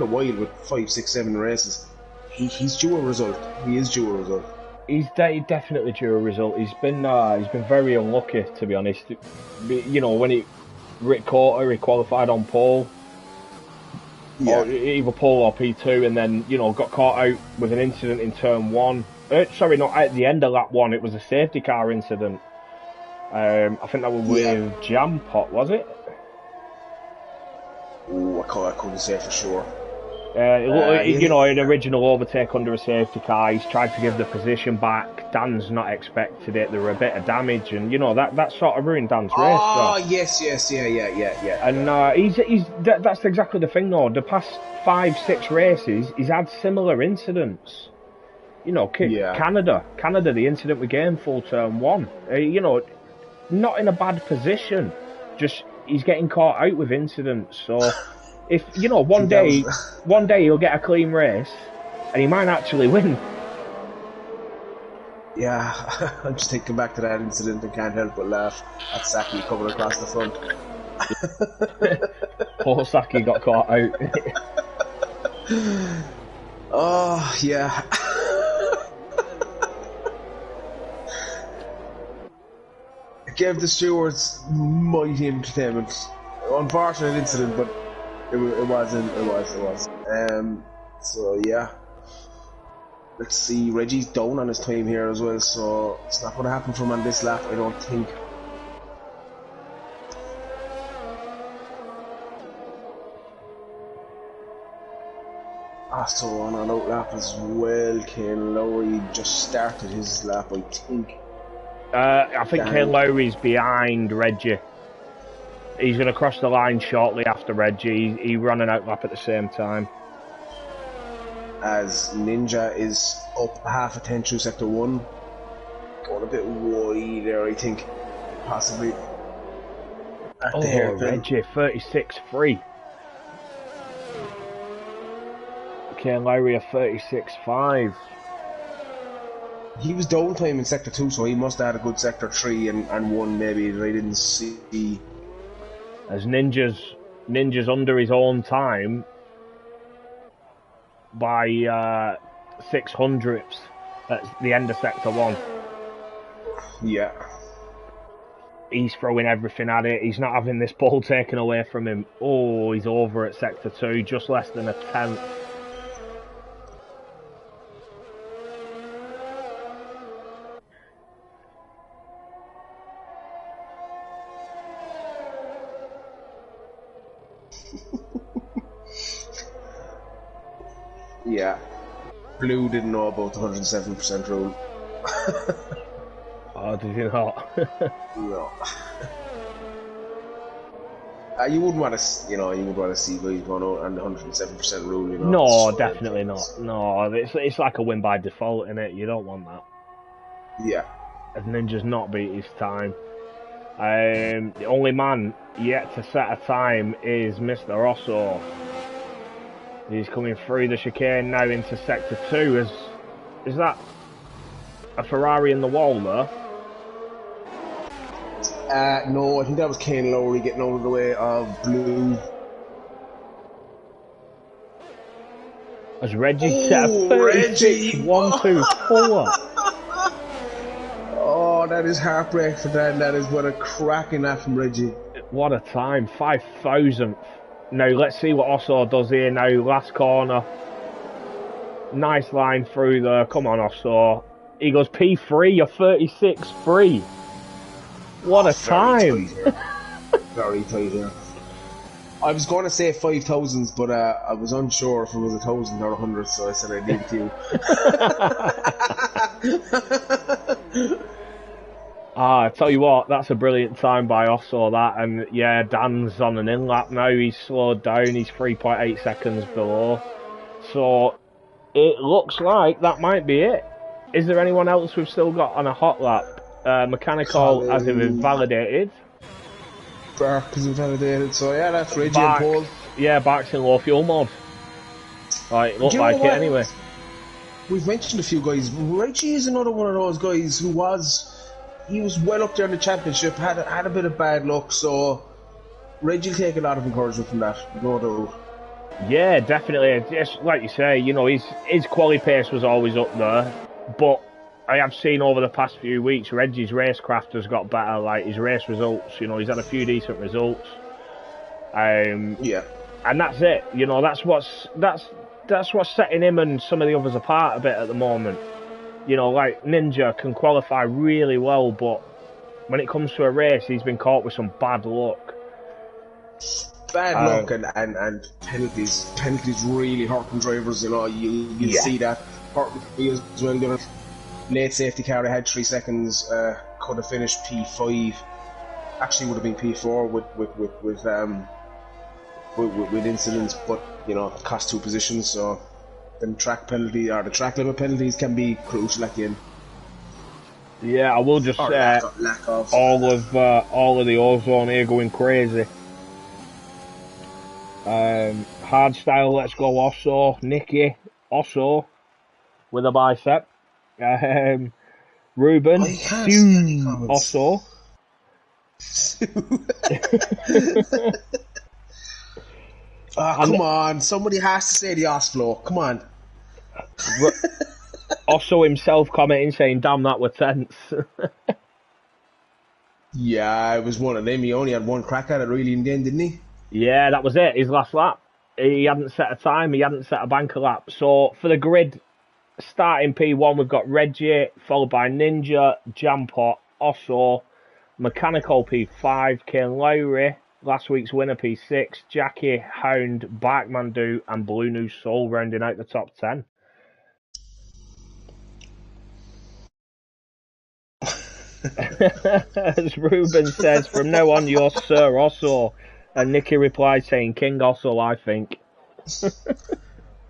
a while with 5, 6, 7 races. He's due a result. He is due a result. He's definitely due a result. He's been very unlucky, to be honest. You know, when Rick Corter, he qualified on pole. Yeah. Or either pole or P2, and then, you know, got caught out with an incident in turn 1. Sorry, not at the end of lap 1. It was a safety car incident. I think that was with Jam Pot, was it? Oh, I couldn't say for sure. You know, an original overtake under a safety car. He's tried to give the position back. Dan's not expected it. There were a bit of damage, and you know that sort of ruined Dan's race. Oh, yes, yeah. And that's exactly the thing, though. The past 5, 6 races, he's had similar incidents. You know, Canada, the incident we gained full turn 1. You know, not in a bad position. Just he's getting caught out with incidents. So. If you know, one day he'll get a clean race, and he might actually win. Yeah, I'm just thinking back to that incident and can't help but laugh at Saki coming across the front. Poor Saki got caught out. Oh yeah. It gave the stewards mighty entertainment. Unfortunate incident, but. It was. So yeah. Let's see. Reggie's down on his time here as well, so it's not going to happen for him on this lap, I don't think. So on an out lap as well, Kane Lowry just started his lap, I think. I think Kane Lowry's behind Reggie. He's going to cross the line shortly after Reggie. He ran an outlap at the same time. As Ninja is up half a 10 through sector 1. Going a bit wide there, I think. Possibly. Reggie, 36.3. Kane Lowry, a 36.5. He was down time in sector 2, so he must have had a good sector 3 and 1 maybe that I didn't see. As Ninja's under his own time by 600ths at the end of sector 1. Yeah. He's throwing everything at it. He's not having this ball taken away from him. Oh, he's over at sector 2, just less than a tenth. Yeah. Blue didn't know about the 107% rule. Oh, did you not? No. You wouldn't want to see guys going out on the 107% rule, you know. No, definitely not. No, it's like a win by default, innit? You don't want that. Yeah. As Ninja's not beat his time. The only man yet to set a time is Mr. Rosso. He's coming through the chicane now into sector 2. Is that a Ferrari in the wall there? No, I think that was Kane Lowry getting out of the way of Blue. Has Reggie set a 36 1-2 4? Oh, that is heartbreak for Dan. That is what a cracking that from Reggie. What a time, 5,000th. Now let's see what Osso does here now. Last corner. Nice line through there. Come on, Osso. He goes P3, you're 36-3. What a time. Very tight here. I was going to say 5,000s, but I was unsure if it was 1,000 or 100, so I said I'd leave it to you. I tell you what, that's a brilliant time by Osso, that. And yeah, Dan's on an in-lap now. He's slowed down. He's 3.8 seconds below. So it looks like that might be it. Is there anyone else we've still got on a hot lap? Mechanical has been invalidated. Bark is invalidated, so yeah, that's Reggie and Paul. Yeah, Bark's in low fuel mode. Right, looked like it anyway. We've mentioned a few guys. Reggie is another one of those guys who he was well up there in the championship, had a bit of bad luck, so Reggie will take a lot of encouragement from that, no doubt. Yeah, definitely. Just like you say, you know, his quali pace was always up there, but I have seen over the past few weeks Reggie's racecraft has got better, like his race results, you know, he's had a few decent results. Yeah. And that's it, you know, that's what's setting him and some of the others apart a bit at the moment. You know, like Ninja can qualify really well, but when it comes to a race, he's been caught with some bad luck. Bad luck and penalties. Penalties really hurting drivers, you know, you see that hurting me as well. You know, late safety car, I had 3 seconds, could have finished P5. Actually would have been P4 with incidents, but you know, cost 2 positions, so the track penalty or the track limit penalties can be crucial at the end. Yeah, I will just say all of the ozone here going crazy. Hard style, let's go Osso, Nicky, Osso with a bicep. Ruben, Osso. Come on, somebody has to say the Oslo. Come on. Osso himself commenting saying, "Damn, that were tense." Yeah, it was one of them. He only had one crack at it really in the end, didn't he? Yeah, that was it. His last lap. He hadn't set a time. He hadn't set a banker lap. So for the grid, starting P1, we've got Reggie, followed by Ninja, Jampot, Osso, Mechanical P5, Kane Lowry, last week's winner P6, Jackie, Hound, Barkmandu, and Blue New Soul rounding out the top 10. As Ruben says, from now on you're Sir Osso. And Nicky replied saying, King Osso, I think.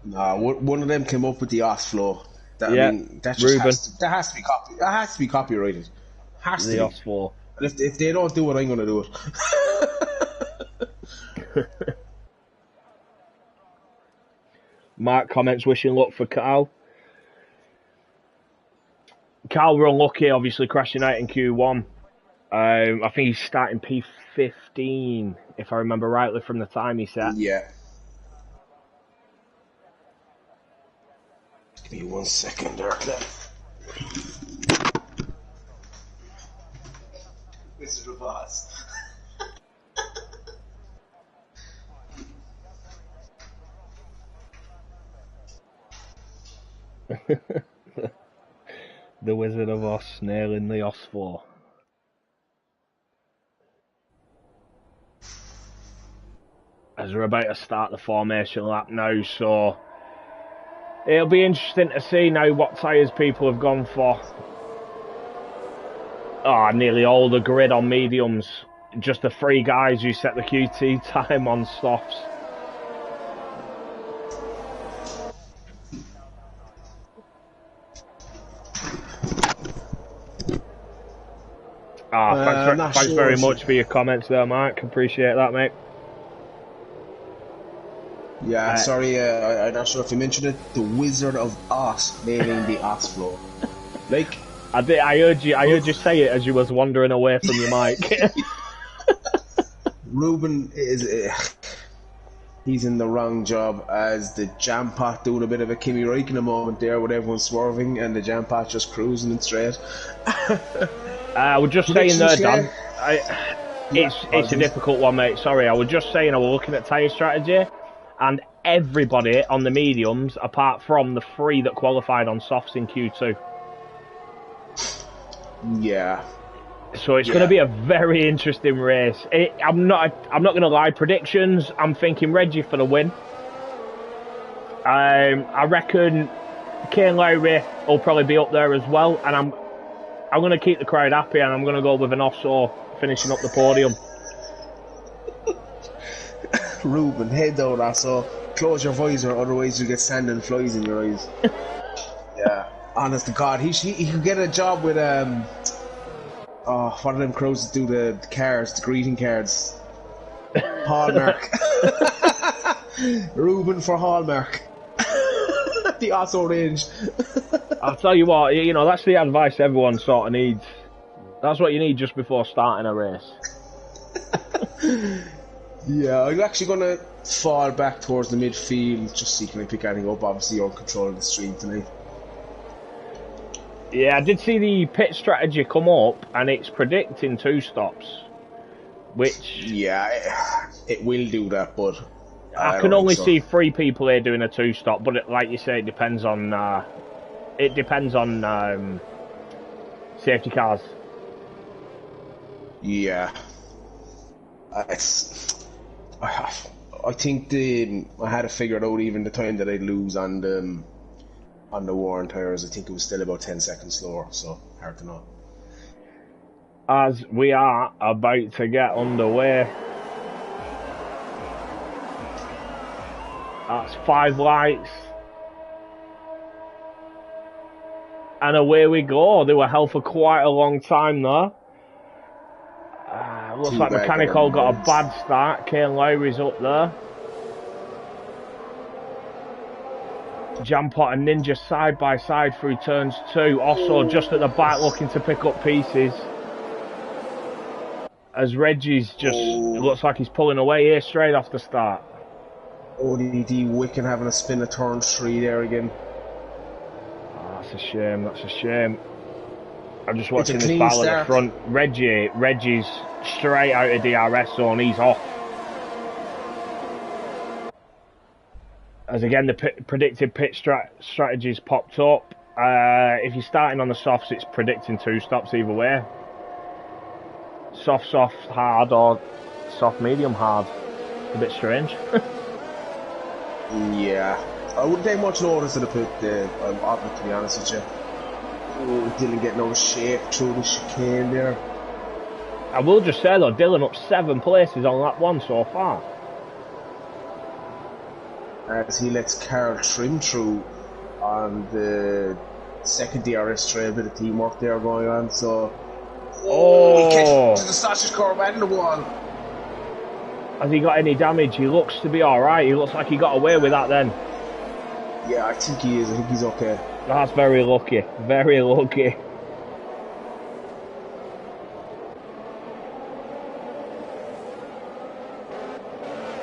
Nah, one of them came up with the Oslo. I mean, that has to be copy. That has to be copyrighted. Has to be. Oslo. And if they don't do it, I'm going to do it. Mark comments wishing luck for Carl. Carl were unlucky, obviously crashing out in Q1. I think he's starting P15, if I remember rightly from the time he set. Yeah. Give me 1 second there, Cliff. This is the boss. The Wizard of Oz nailing the Os4. As we're about to start the formation lap now, so it'll be interesting to see now what tyres people have gone for. Nearly all the grid on mediums. Just the 3 guys who set the QT time on softs. Thanks very much for your comments there, Mark. Appreciate that, mate. Yeah, sorry, I'm not sure if you mentioned it. The Wizard of Oz naming the Oz floor. Like, I heard you say it as you was wandering away from your mic. Ruben he's in the wrong job as the jam pot doing a bit of a Kimi Räikkönen moment there with everyone swerving and the jam pot just cruising it straight. I was just saying there, Dan. It's a difficult one, mate. Sorry, I was just saying I was looking at tyre strategy, and everybody on the mediums, apart from the 3 that qualified on softs in Q2. Yeah. So it's going to be a very interesting race. I'm not going to lie. Predictions. I'm thinking Reggie for the win. I reckon Kane Lowry will probably be up there as well, and I'm going to keep the crowd happy, and I'm going to go with an Osso finishing up the podium. Ruben, head down, Osso. Close your visor, otherwise you get sand and flies in your eyes. Yeah, honest to God, he could get a job with one of them crows that do the cards, the greeting cards. Hallmark. Ruben for Hallmark. The Osso range. I'll tell you what, that's the advice everyone sort of needs. That's what you need just before starting a race. Yeah, I'm actually going to fall back towards the midfield, just see can I pick anything up. Obviously, you're controlling the stream tonight. Yeah, I did see the pit strategy come up, and it's predicting 2 stops, which... Yeah, it will do that, but... I can only see 3 people here doing a 2-stop, but like you say, it depends on... safety cars. Yeah. I think I had to figure it out even the time that I'd lose on the worn tyres. I think it was still about 10 seconds slower, so hard to know. As we are about to get underway. That's 5 lights. And away we go. They were held for quite a long time there. Looks like Mechanical got a bad start. Kane Lowry's up there. Jampot and Ninja side by side through turns 2. Also just at the back looking to pick up pieces. As Reggie's just, it looks like he's pulling away here straight off the start. ODD Wicken having a spin at turn 3 there again. Oh, that's a shame, that's a shame. I'm just watching this battle at the front. Reggie's straight out of DRS zone, he's off. As again, the predicted pit strategies popped up. If you're starting on the softs, it's predicting 2 stops either way. Soft, hard, or soft, medium, hard. A bit strange. Yeah. I wouldn't take much notice of the pit there, to be honest with you. Dylan getting out of shape through the chicane there. I will just say though, Dylan up 7 places on lap 1 so far. As he lets Carl Trim through on the second DRS trail, a bit of teamwork there going on, so... Oh! He catches the sausage curve and the wall. Has he got any damage? He looks to be alright. He looks like he got away with that then. Yeah, I think he is. I think he's okay. That's very lucky. Very lucky.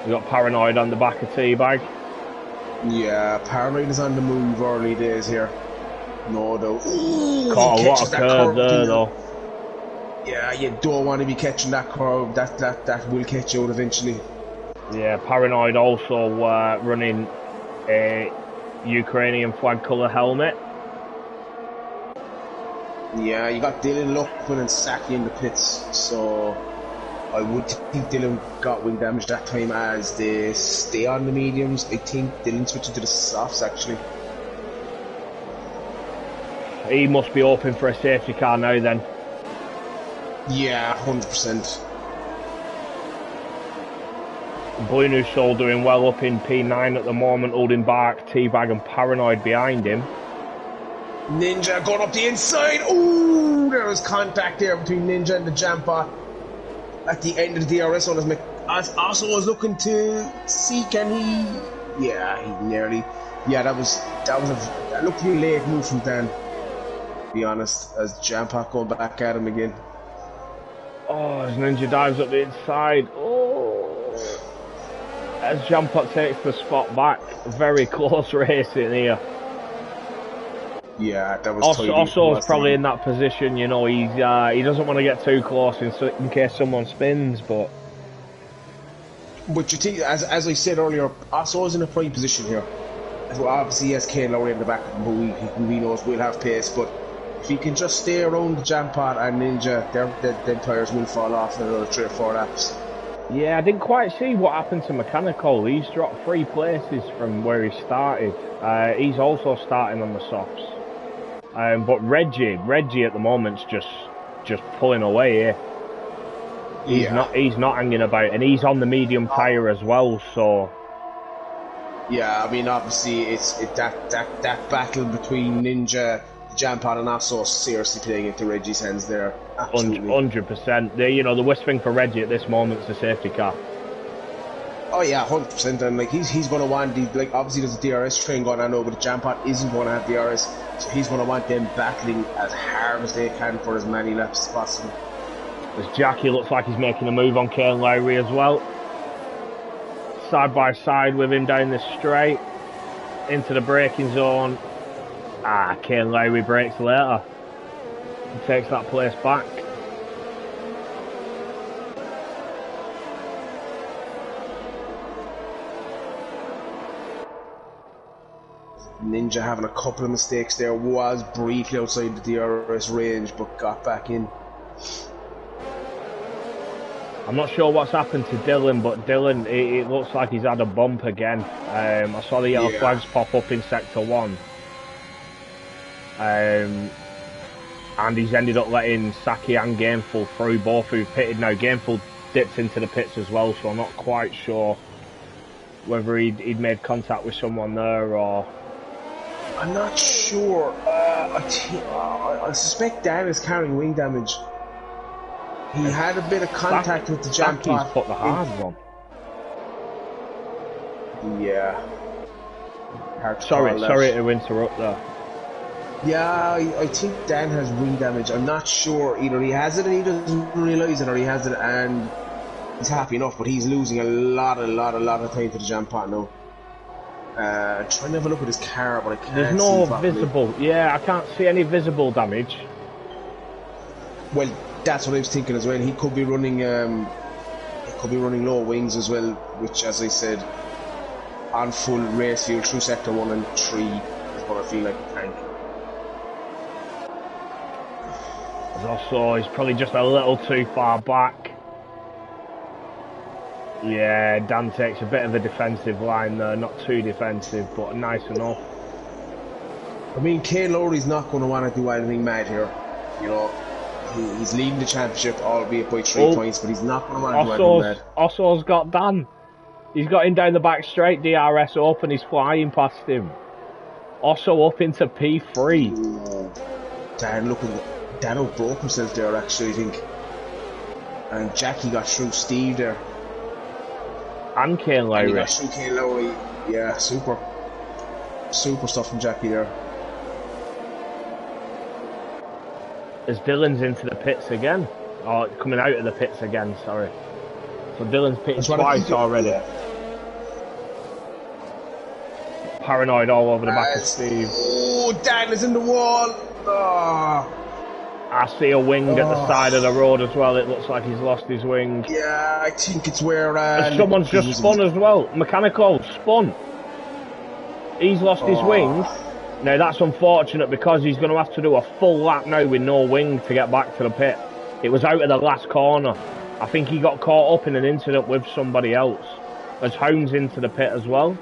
We got Paranoid on the back of Teabag. Yeah, Paranoid is on the move early days here. No doubt. Caught a lot of curve there though. Yeah, you don't want to be catching that curve. That will catch you out eventually. Yeah, Paranoid also running a Ukrainian flag colour helmet. Yeah, you got Dylan Luckman and Saki in the pits, so I would think Dylan got wing damage that time as they stay on the mediums. I think Dylan switching to the softs actually. He must be hoping for a safety car now then. Yeah, 100%. Blue New Soul doing well up in P9 at the moment, holding back Teabag and Paranoid behind him. Ninja going up the inside. Ooh, there was contact there between Ninja and the Jampa at the end of the DRS on his as also was looking to see can he. Yeah, he nearly. Yeah, that was that looked really late move from Dan. To be honest, as Jampa going back at him again. Oh, as Ninja dives up the inside. Oh, as Jampa takes the spot back. Very close racing here. Yeah, that was. Osso's probably in that position, you know. He doesn't want to get too close in case someone spins, but. But you think, as I said earlier, Osso's in a prime position here. Well, obviously, he has Kane Lowry in the back of him, who we knows will have pace, but if he can just stay around the Jampot and Ninja, them tyres will fall off in another 3 or 4 laps. Yeah, I didn't quite see what happened to Mechanical. He's dropped 3 places from where he started. He's also starting on the softs. But Reggie at the moment's just pulling away here. He's not hanging about, and he's on the medium tyre as well, so. Yeah, I mean, obviously, it's that battle between Ninja, Jampot, and Osso seriously playing into Reggie's hands there. Absolutely. 100%. The worst thing for Reggie at this moment is the safety car. Oh yeah, 100%. And like he's going to want obviously there's a DRS train going on over, but Jampot isn't going to have DRS, so he's going to want them battling as hard as they can for as many laps as possible. As Jackie looks like he's making a move on Kane Lowry as well. Side by side with him down the straight into the braking zone. Kane Lowry brakes later and takes that place back. Ninja having a couple of mistakes there, was briefly outside the DRS range but got back in. I'm not sure what's happened to Dylan, but Dylan, it looks like he's had a bump again. I saw the yellow flags pop up in Sector 1. And he's ended up letting Saki and Gameful through, both who've pitted now. Gameful dipped into the pits as well, so I'm not quite sure whether he'd made contact with someone there or... I'm not sure. I suspect Dan is carrying wing damage. He had a bit of contact with the Jampot. He's put the hards on. Yeah. Sorry to interrupt there. Yeah, I think Dan has wing damage. I'm not sure. Either he has it and he doesn't realise it, or he has it and he's happy enough, but he's losing a lot of time to the Jampot now. Trying to have a look at his car, but I can't. There's no visible. Yeah, I can't see any visible damage. Well, that's what I was thinking as well. He could be running. Low wings as well, which, as I said, on full race field through sector 1 and 3 is what I feel like a tank. Also, he's probably just a little too far back. Yeah, Dan takes a bit of a defensive line there, not too defensive, but nice enough. I mean, Kane Lowry's not going to want to do anything mad here. You know, he's leading the championship, albeit by 3 points, but he's not going to want to do anything mad. Osso's got Dan. He's got him down the back straight, DRS open, he's flying past him. Osso up into P3. Ooh. Dan, look at that. Dan broke himself there, actually, I think. And Jackie got through Steve there. And Kane Lowry. And he got through Kane Lowry. Yeah, super stuff from Jackie there. As Dylan's into the pits again. Or coming out of the pits again, sorry. So Dylan's pitted twice already. Yeah. Paranoid all over the back of Steve. Oh, Dan is in the wall. Oh. I see a wing at the side of the road as well. It looks like he's lost his wing. Yeah, I think it's where... someone's just spun as well. Mechanical spun. He's lost his wing. Now that's unfortunate because he's going to have to do a full lap now with no wing to get back to the pit. It was out of the last corner. I think he got caught up in an incident with somebody else. As Hound's into the pit as well.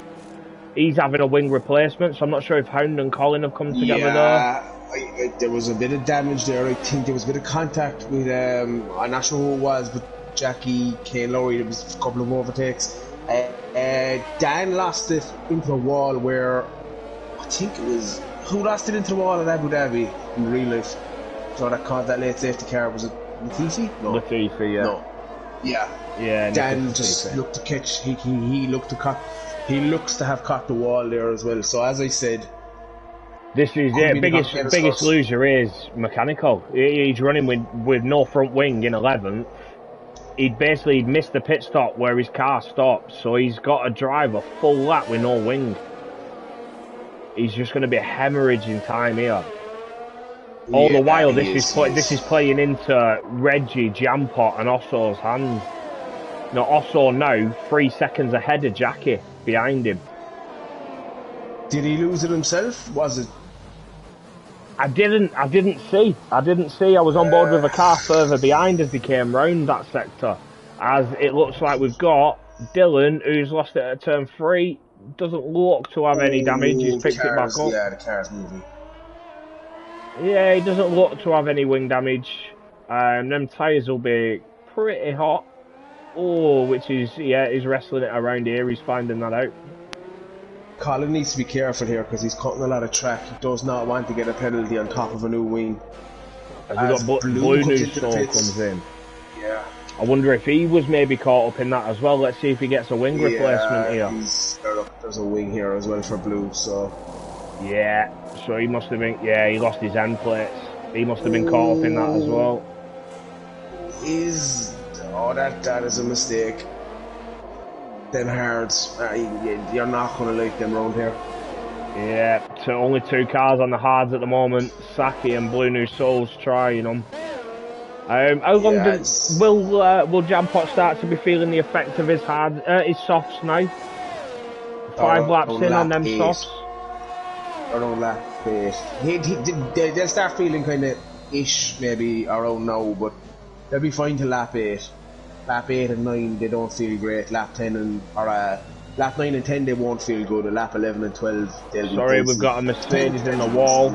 He's having a wing replacement, so I'm not sure if Hound and Colin have come together there. There was a bit of damage there. I think there was a bit of contact with, I'm not sure who it was, but Jackie, Kane Lowry, there was a couple of overtakes. Dan lost it into a wall where I think it was Who lost it into the wall at Abu Dhabi in real life? So that caused that late safety car, was it Latifi? No. Latifi, yeah. No. Yeah. Yeah, Dan just looked to catch. He looked to cut. He looks to have caught the wall there as well. So as I said, this is biggest loser is mechanical. He's running with no front wing in 11th. He'd basically missed the pit stop where his car stopped, so he's got to drive a full lap with no wing. He's just going to be hemorrhaging time here. All the while, this is playing into Reggie, Jampot, and Osso's hands. Now Osso now 3 seconds ahead of Jackie behind him. Did he lose it himself? Was it? I didn't see. I was on board with a car further behind as he came round that sector. As it looks like we've got Dylan, who's lost it at turn 3. Doesn't look to have any damage. He's picked it back up. Yeah, the car's moving. Yeah, he doesn't look to have any wing damage. Them tyres will be pretty hot. Oh, which is, yeah, he's wrestling it around here. He's finding that out. Colin needs to be careful here because he's cutting a lot of track. He does not want to get a penalty on top of a new wing. As we got Blue News comes in. Yeah. I wonder if he was maybe caught up in that as well. Let's see if he gets a wing replacement here. There's a wing here as well for Blue, so... Yeah, so he must have been... Yeah, he lost his end plates. He must have been caught up in that as well. Oh, that is a mistake. Them hards, you're not going to like them round here. Yeah, so only 2 cars on the hards at the moment. Saki and Blue New Souls trying them. How long will Jampot start to be feeling the effect of his softs now? 5 laps in on them softs. Around lap 8. They'll start feeling kind of ish maybe around now, but they'll be fine till lap 8. Lap 8 and 9 they don't feel great. Lap 10 and lap 9 and 10 they won't feel good. And lap 11 and 12 they'll be Sorry, we've got a Mercedes in the wall.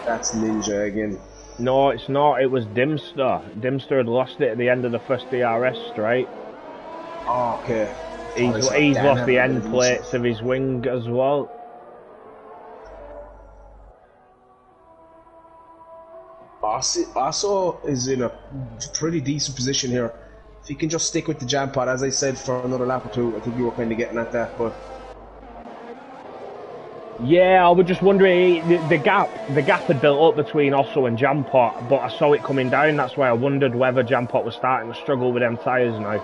That's Ninja again. No, it's not. It was Dimster. Dimster had lost it at the end of the first DRS straight. Oh, okay. He's lost the end plates of his wing as well. Asso is in a pretty decent position here. If he can just stick with the jam pod, as I said, for another lap or 2, I think you were kind of getting at that, but... Yeah, I was just wondering, the gap had built up between Osso and Jampot, but I saw it coming down. That's why I wondered whether Jampot was starting to struggle with them tyres now.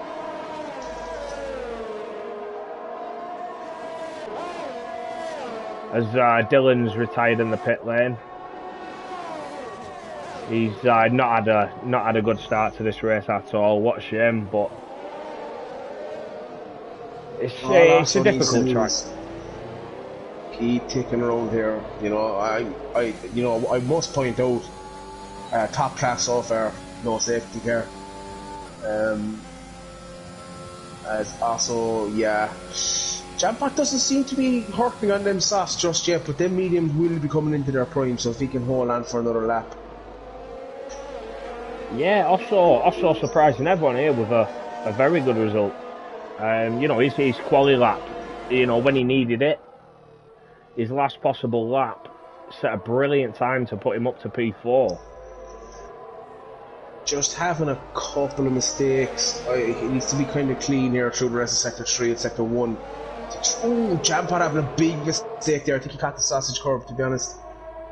As Dylan's retired in the pit lane. He's not had a good start to this race at all. What a shame, but it's a difficult track. Keep ticking around here. You know, I must point out, top class so far, no safety car. As also, yeah, Jampot doesn't seem to be hurting on them softs just yet, but them mediums will be coming into their prime. So if he can hold on for another lap. Yeah, also surprising everyone here with a very good result. You know, his quali lap, you know, when he needed it, his last possible lap set a brilliant time to put him up to P4. Just having a couple of mistakes. He needs to be kind of clean here through the rest of Sector 3 and Sector 1. Oh, Jampot having a big mistake there. I think he caught the sausage curve, to be honest.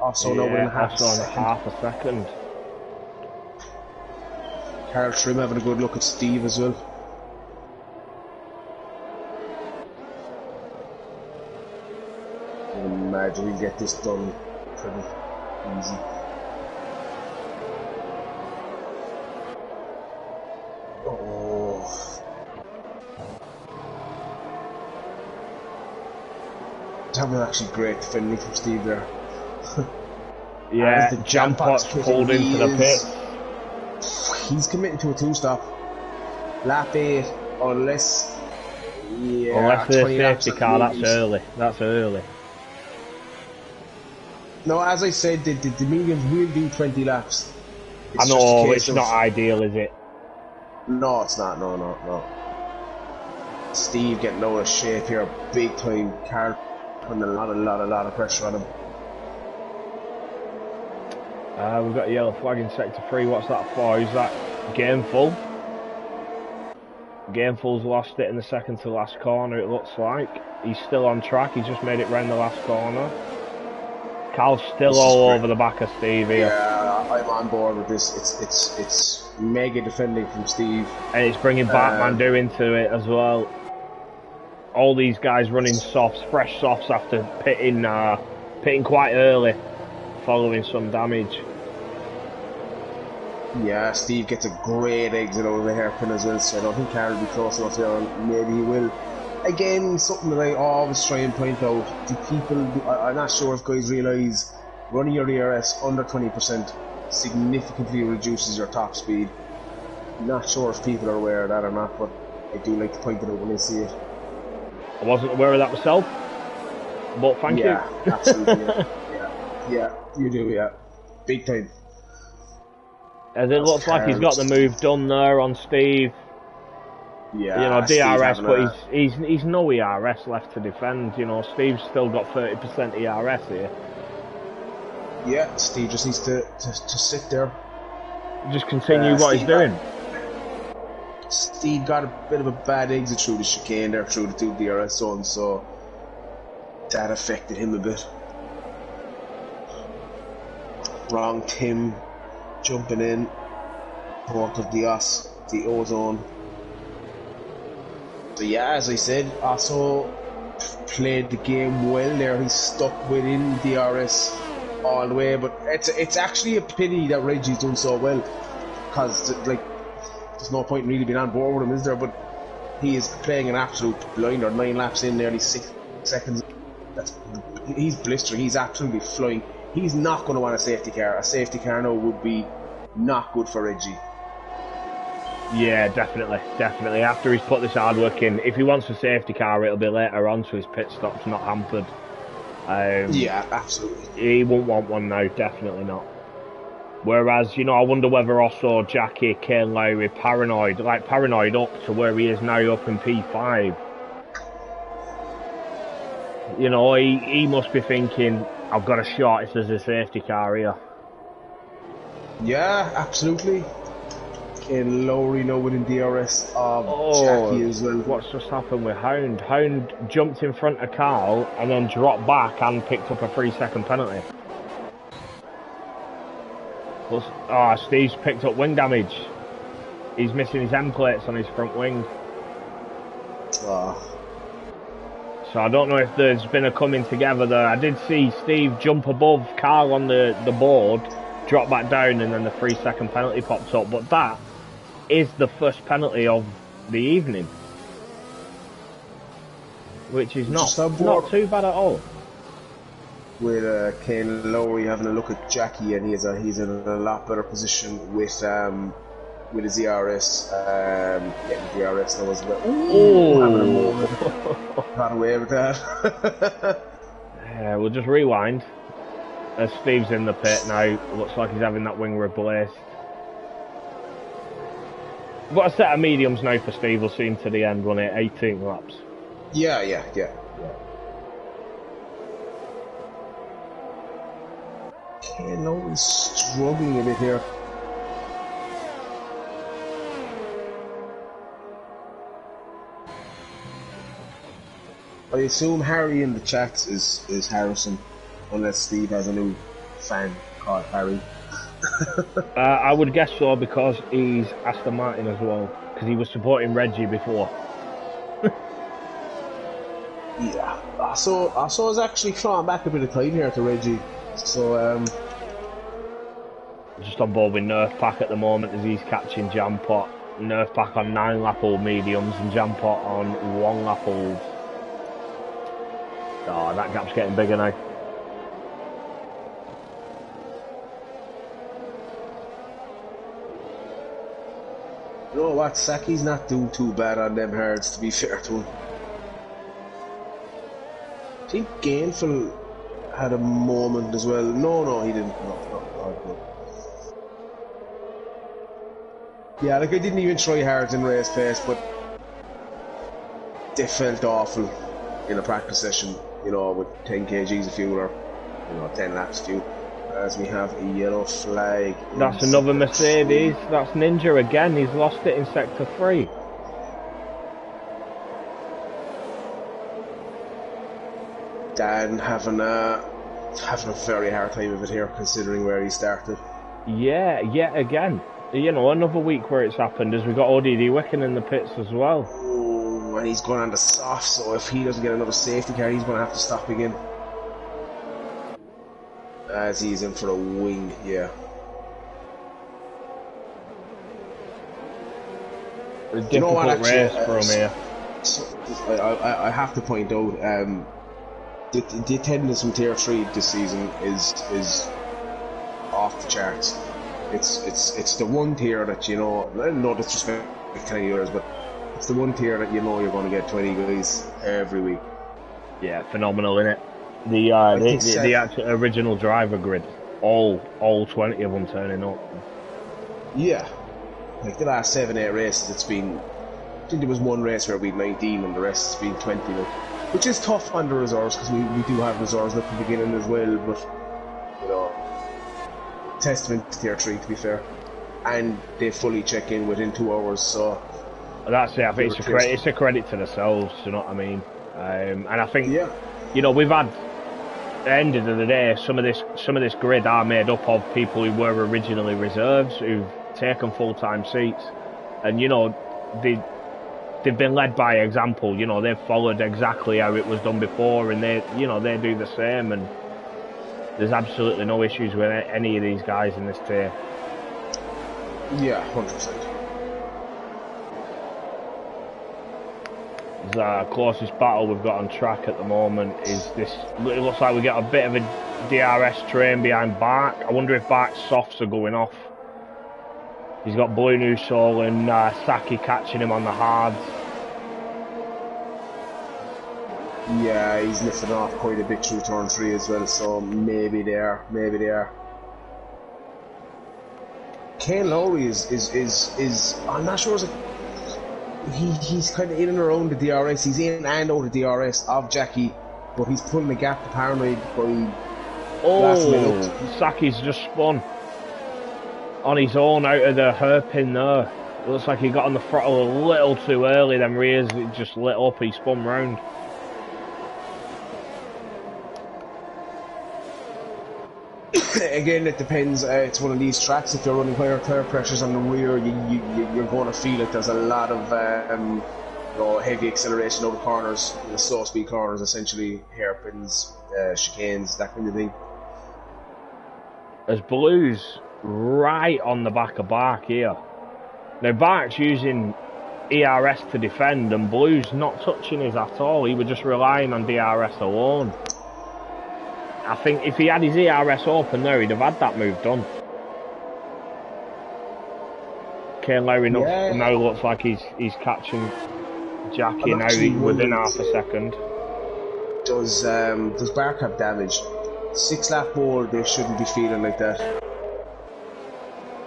Also, no, within half a second. Carl Trim having a good look at Steve as well. I can imagine we'll get this done pretty easy. Oh. That was actually great defending from Steve there. Yeah, Jampot's pulled into the pit. He's committing to a 2-stop. Lap 8, unless... Yeah, unless the safety car, that's early. That's early. No, as I said, the mediums will do 20 laps. I know, it's not ideal, is it? No, it's not. No. Steve getting out of shape here, big time. Carl putting a lot of pressure on him. We've got a yellow flag in sector 3. What's that for? Is that Gameful? Gameful's lost it in the second to last corner, it looks like. He's still on track. He's just made it round the last corner. Carl's still all over the back of Steve here. Yeah, I'm on board with this. It's mega defending from Steve. And it's bringing Batman into it as well. All these guys running softs, fresh softs after pitting quite early, following some damage. Yeah, Steve gets a great exit over the hairpin as well, so I don't think Carl will be close enough there, and maybe he will. Again, something that I always try and point out, I'm not sure if guys realise running your DRS under 20% significantly reduces your top speed. Not sure if people are aware of that or not, but I do like to point it out when I see it. I wasn't aware of that myself, but thank you. Yeah, absolutely. Yeah, you do, yeah. Big time. As it looks like he's got the move done there on Steve. Yeah, you know, DRS, but he's no ERS left to defend. You know, Steve's still got 30% ERS here. Yeah, Steve just needs to sit there. Just continue what he's doing. Steve got a bit of a bad exit through the chicane there, through the 2 DRS zones, so that affected him a bit. Wrong Tim jumping in, part of the O-zone. So yeah, as I said, also played the game well there. He's stuck within DRS all the way, but it's actually a pity that Reggie's done so well, because like there's no point in really being on board with him, is there? But he is playing an absolute blinder. 9 laps in, nearly 6 seconds. He's blistering. He's absolutely flying. He's not going to want a safety car. A safety car now would be not good for Reggie. Yeah, definitely. After he's put this hard work in, if he wants a safety car, it'll be later on, so his pit stop's not hampered. Yeah, absolutely. He won't want one now, definitely not. Whereas, you know, I wonder whether also Jackie, Kane Lowry, paranoid up to where he is now up in P5. You know, he must be thinking, I've got a shot if there's a safety car here. Yeah, absolutely. Kane Lowry now within DRS of Jackie as well. What's just happened with Hound? Hound jumped in front of Carl and then dropped back and picked up a 3-second penalty. Steve's picked up wing damage. He's missing his end plates on his front wing. So I don't know if there's been a coming together there. I did see Steve jump above Carl on the board, drop back down, and then the 3-second penalty popped up. But that is the first penalty of the evening, which is not too bad at all. With Kane Lowry having a look at Jackie, and he's in a lot better position with his ERS, getting DRS now as well. Got away with that. Yeah, we'll just rewind. As Steve's in the pit now, looks like he's having that wing replaced. We've got a set of mediums now for Steve. We'll see him to the end, won't it? 18 laps. Yeah. Kane Lowry's struggling a bit here. I assume Harry in the chats is Harrison, unless Steve has a new fan called Harry. I would guess so, because he's Aston Martin as well, because he was supporting Reggie before. Yeah, I saw us actually clawing back a bit of time here to Reggie. So just on board with Nerf Pack at the moment as he's catching Jam Pot. Nerf Pack on 9-lap-old mediums and Jam Pot on 1-lap-old. Oh, that gap's getting bigger now. You know what, Saki's not doing too bad on them hards, to be fair to him. I think Gainful had a moment as well. No, he didn't. No. Yeah, like I didn't even try hard in race pace, but they felt awful in a practice session, you know, with 10 kgs of fuel or, 10 laps of fuel. as we have a yellow flag. That's another Mercedes. That's Ninja again. He's lost it in sector 3. Dan having a very hard time of it here, considering where he started. Yeah, yet again. You know, another week where it's happened is we got ODD Wicken in the pits as well. Oh, and he's going on the soft, so if he doesn't get another safety car, he's going to have to stop again. As he's in for a wing, yeah. A difficult race for him here. So, I have to point out, the attendance from Tier 3 this season is off the charts. It's the one tier that, you know, no disrespect to any others, but it's the one tier that you know you're going to get 20 guys every week. Yeah, phenomenal, innit? The actual original driver grid, all 20 of them turning up. Yeah, like the last 7-8 races, it's been. I think there was one race where we had 19, and the rest has been 20. Like, which is tough on the reserves because we do have reserves at the beginning as well, but you know, testament to Tier 3 to be fair, and they fully check in within 2 hours. So that's it. I think it's a credit to themselves. You know what I mean? And I think you know, we've had. At the end of the day, some of this grid are made up of people who were originally reserves who've taken full-time seats, and you know they've been led by example. You know, they've followed exactly how it was done before, and they do the same. And there's absolutely no issues with any of these guys in this tier. Yeah, 100%. The closest battle we've got on track at the moment is this. It looks like we get a bit of a DRS train behind Bark. I wonder if Bark's softs are going off. He's got Blue New Soul and Saki catching him on the hards. Yeah, he's lifting off quite a bit through turn 3 as well, so maybe they are. Kane Lowry is I'm not sure. He's kind of in and around the DRS. He's in and out of the DRS of Jackie, but he's pulling the gap to Paranoid by. Oh, Saki's just spun on his own out of the hairpin there. It looks like he got on the throttle a little too early, then rears it just lit up, he spun round. Again, it depends. It's one of these tracks. If you're running higher tire pressures on the rear, you're going to feel it. There's a lot of you know, heavy acceleration over corners, the slow speed corners, essentially hairpins, chicanes, that kind of thing. There's Blues right on the back of Bark here. Now Bark's using ERS to defend, and Blues not touching his at all. He was just relying on DRS alone. I think if he had his ERS open there, he'd have had that move done. Kane Lowry now looks like he's catching Jackie now within half a second. Does Bark have damage? 6 lap more, they shouldn't be feeling like that.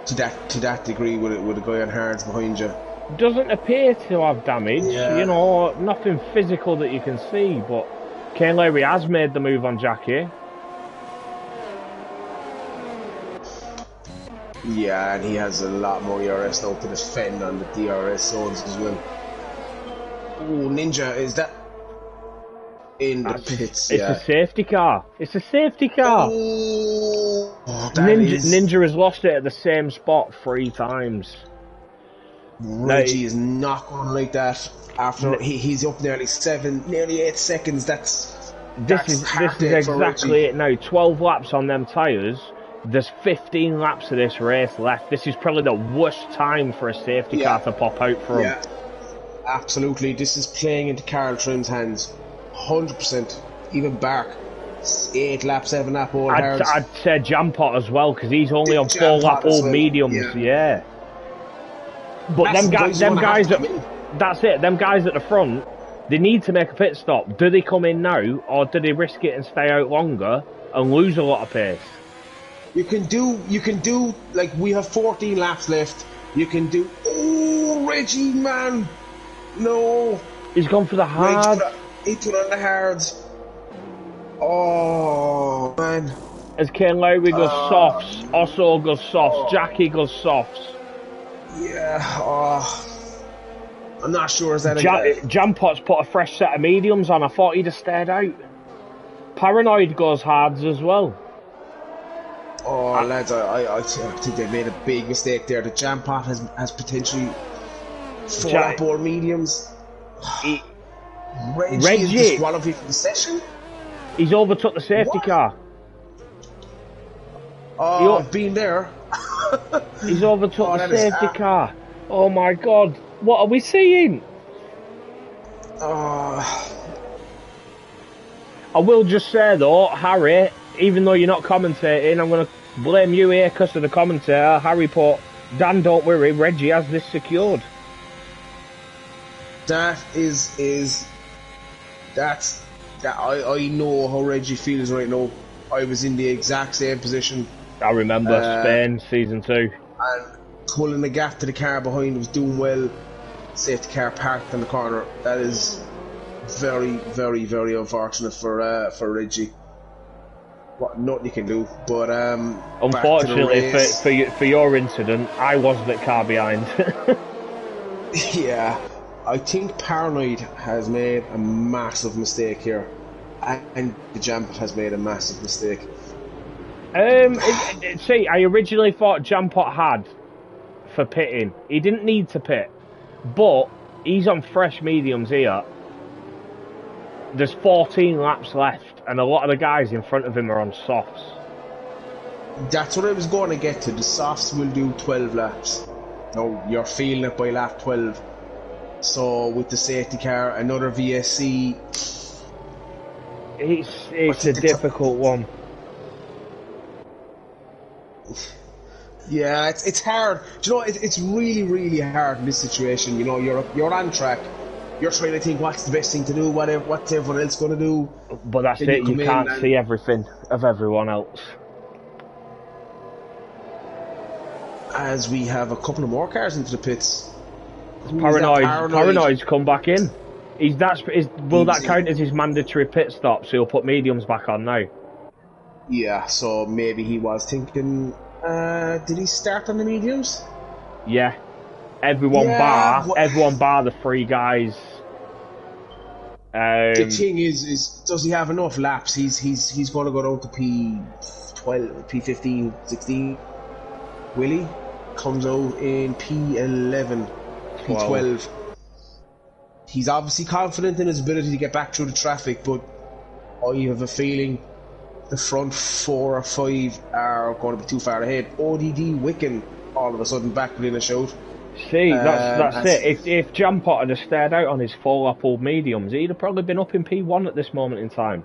To that degree, with a guy on hards behind you. Doesn't appear to have damage. You know, nothing physical that you can see, but Kane Lowry has made the move on Jackie. Yeah, and he has a lot more ERS now to defend on the DRS zones as well. Oh, Ninja, is that in the pits? It's a safety car. It's a safety car. Oh, Ninja has lost it at the same spot 3 times. Reggie is not going like that. After he's up nearly 8 seconds. This is exactly it now. 12 laps on them tyres. There's 15 laps of this race left. This is probably the worst time for a safety car to pop out for him. Yeah, absolutely. This is playing into Carl Trim's hands. 100%. Even Bark. 8 lap, 7 lap old hards. I'd say Jampot as well, because he's only on 4 lap old mediums. Yeah. But them guys that's it. Them guys at the front, they need to make a pit stop. Do they come in now, or do they risk it and stay out longer and lose a lot of pace? You can do, like, we have 14 laps left. You can do, Reggie, man. No. He's gone for the hard. He put on the hards. Oh, man. As Kane Lowry goes softs, Osso goes softs, Jackie goes softs. Yeah, I'm not sure is that Jampot's put a fresh set of mediums on. I thought he'd have stayed out. Paranoid goes hards as well. Oh, lads, I think they made a big mistake there. The Jampot has potentially 4 lap-ball mediums. Reggie is disqualified for the session. He's overtook the safety car. Oh, I've been there. He's overtook the safety car. Oh my God, what are we seeing? I will just say though, Harry, even though you're not commentating, I'm going to blame you here because of the commentator. Harry put, Dan, don't worry, Reggie has this secured. That I know how Reggie feels right now. I was in the exact same position. I remember Spain season 2. And pulling the gap to the car behind was doing well. Safety car parked in the corner. That is very, very, very unfortunate for Reggie. What nothing you can do. But unfortunately for your incident, I was the car behind. Yeah, I think Paranoid has made a massive mistake here, and the Jampot has made a massive mistake. See, I originally thought Jampot had for pitting. He didn't need to pit, but he's on fresh mediums here. There's 14 laps left, and a lot of the guys in front of him are on softs. That's what I was going to get to. The softs will do 12 laps. No, you're feeling it by lap 12. So with the safety car, another VSC. It's a difficult one. Yeah, it's hard. Do you know, it's really, really hard in this situation. You know, you're on track. You're trying to think what's the best thing to do, what's everyone else going to do. But that's it, you can't see everything of everyone else. As we have a couple of more cars into the pits. Paranoid's come back in. Will that count as his mandatory pit stop? So he'll put mediums back on now. Yeah, so maybe he was thinking. Did he start on the mediums? Yeah. Everyone bar the 3 guys. The thing is, does he have enough laps? He's going to go down to P12, P15, 16. Will he? Comes out in P11, P12. He's obviously confident in his ability to get back through the traffic, but I have a feeling the front 4 or 5 are going to be too far ahead. ODD Wicken all of a sudden back within a shout. See, that's it. If Jampot had stayed out on his 4-lap-old mediums, he'd have probably been up in P1 at this moment in time.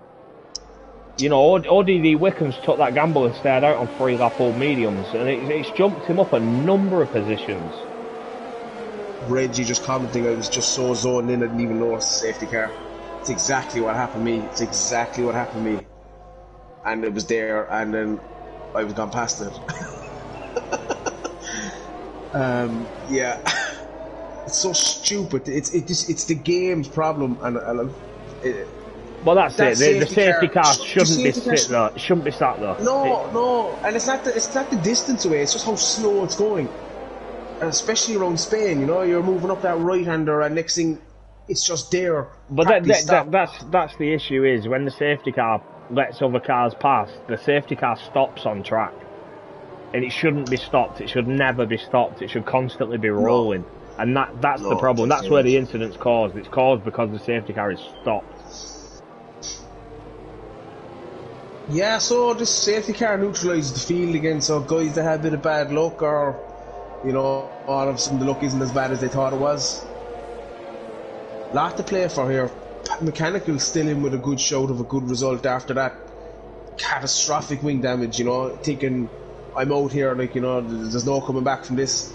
You know, ODD Wickham's took that gamble and stayed out on 3-lap-old mediums, and it's jumped him up a number of positions. Reggie just commenting, I was just so zoned in I didn't even know it's a safety car. It's exactly what happened to me. It's exactly what happened to me. And it was there, and then I was gone past it. Yeah, it's so stupid. It's the game's problem, and well, that's it. The safety car shouldn't be sat there. Shouldn't be sat there. No, and it's not the distance away. It's just how slow it's going, and especially around Spain. You know, you're moving up that right-hander, and next thing, it's just there. But that's the issue is when the safety car lets other cars pass, the safety car stops on track. And it shouldn't be stopped. It should never be stopped. It should constantly be rolling. No. And that's the problem. That's where the incident's caused. It's caused because the safety car is stopped. Yeah, so this safety car neutralises the field against guys that had a bit of bad luck, or, you know, all of a sudden the luck isn't as bad as they thought it was. Lot to play for here. Mechanical still in with a good shout of a good result after that catastrophic wing damage, you know, thinking I'm out here, like, you know, there's no coming back from this.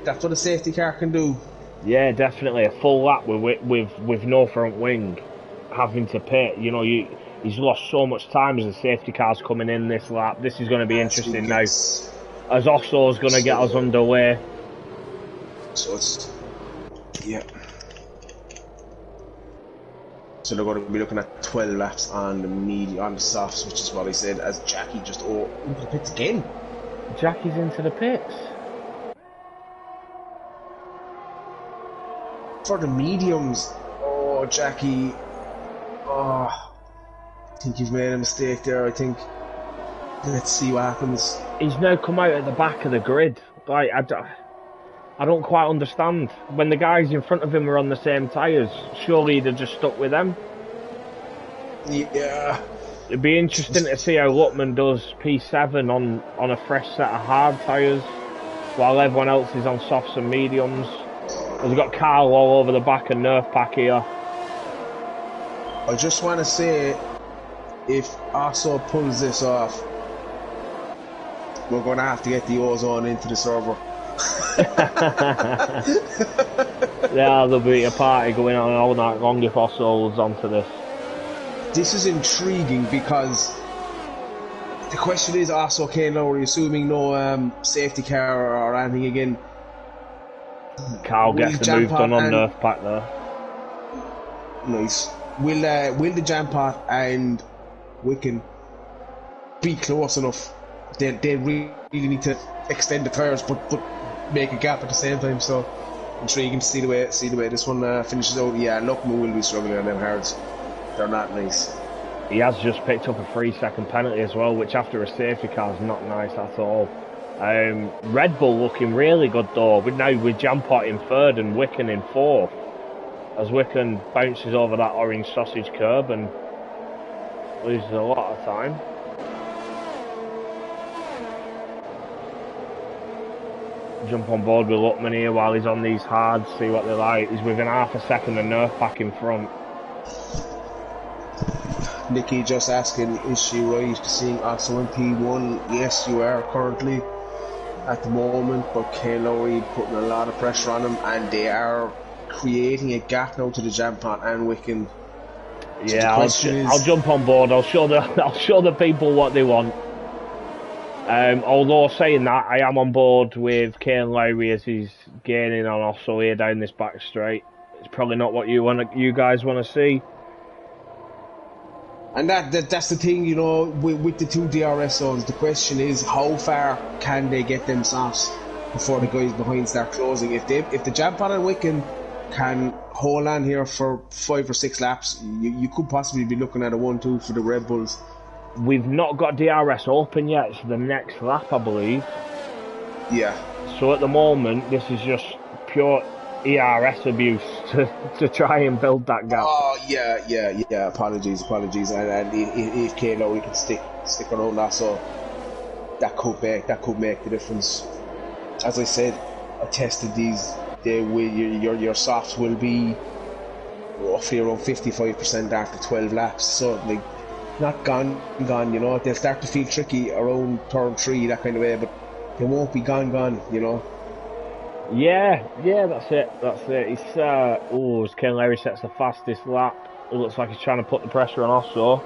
That's what a safety car can do. Yeah, definitely. A full lap with no front wing, having to pit. You know, he's lost so much time as the safety car's coming in this lap. This is going to be interesting now. As Osso's going to get us underway. So it's... Yeah. So they're going to be looking at 12 laps on the softs, which is what I said, as Jackie just into the pits again. Jackie's into the pits. For the mediums, oh, Jackie, oh, I think you've made a mistake there. I think, let's see what happens. He's now come out at the back of the grid. Like, I don't quite understand. When the guys in front of him were on the same tyres, surely he'd have just stuck with them. Yeah. It'd be interesting to see how Lutman does P7 on a fresh set of hard tyres, while everyone else is on softs and mediums. We've got Carl all over the back and Nerf Pack here. I just want to say, if Asso pulls this off, we're going to have to get the ozone into the server. Yeah, there'll be a party going on all night long if Osso holds onto this. This is intriguing because the question is, Osso, Kane Lowry, assuming no safety car or anything again. Carl gets the move done on Nerf Pack there. Nice. Will the Jam Pot and Wicken be close enough? They really need to extend the tyres, but make a gap at the same time. So intriguing to see the way this one finishes out. Yeah, Luckman will be struggling on them hards. They're not nice. He has just picked up a 3-second penalty as well, which after a safety car is not nice at all. Red Bull looking really good though. Now with Jampot in third and Wicken in fourth, as Wicken bounces over that orange sausage curb and loses a lot of time. Jump on board with Lutman here while he's on these hards, see what they're like. He's within half a second of Nerf Pack in front. Nikki just asking, is she right seeing Osso in P1? Yes, you are currently at the moment, but Kane Lowry putting a lot of pressure on him, and they are creating a gap now to the Jampot and Wicken. So yeah, I'll jump on board. I'll show the people what they want. Although saying that, I am on board with Kane Lowry as he's gaining on Osso here down this back straight. It's probably not what you guys want to see. And that's the thing, you know, with the two DRS zones. The question is, how far can they get them softs before the guys behind start closing? If the Jampot and Wicken can hold on here for 5 or 6 laps, you could possibly be looking at a 1-2 for the Red Bulls. We've not got DRS open yet. It's the next lap, I believe. Yeah. So at the moment, this is just pure ERS abuse to try and build that gap. Oh yeah. Apologies. And if Kane Lowry can stick around that, so that could make the difference. As I said, I tested these. Your softs will be roughly around 55% after 12 laps. So like, not gone. You know, they'll start to feel tricky around turn 3, that kind of way, but they won't be gone. You know. Yeah, that's it. It's as Ken Lowry sets the fastest lap, it looks like he's trying to put the pressure on Osso.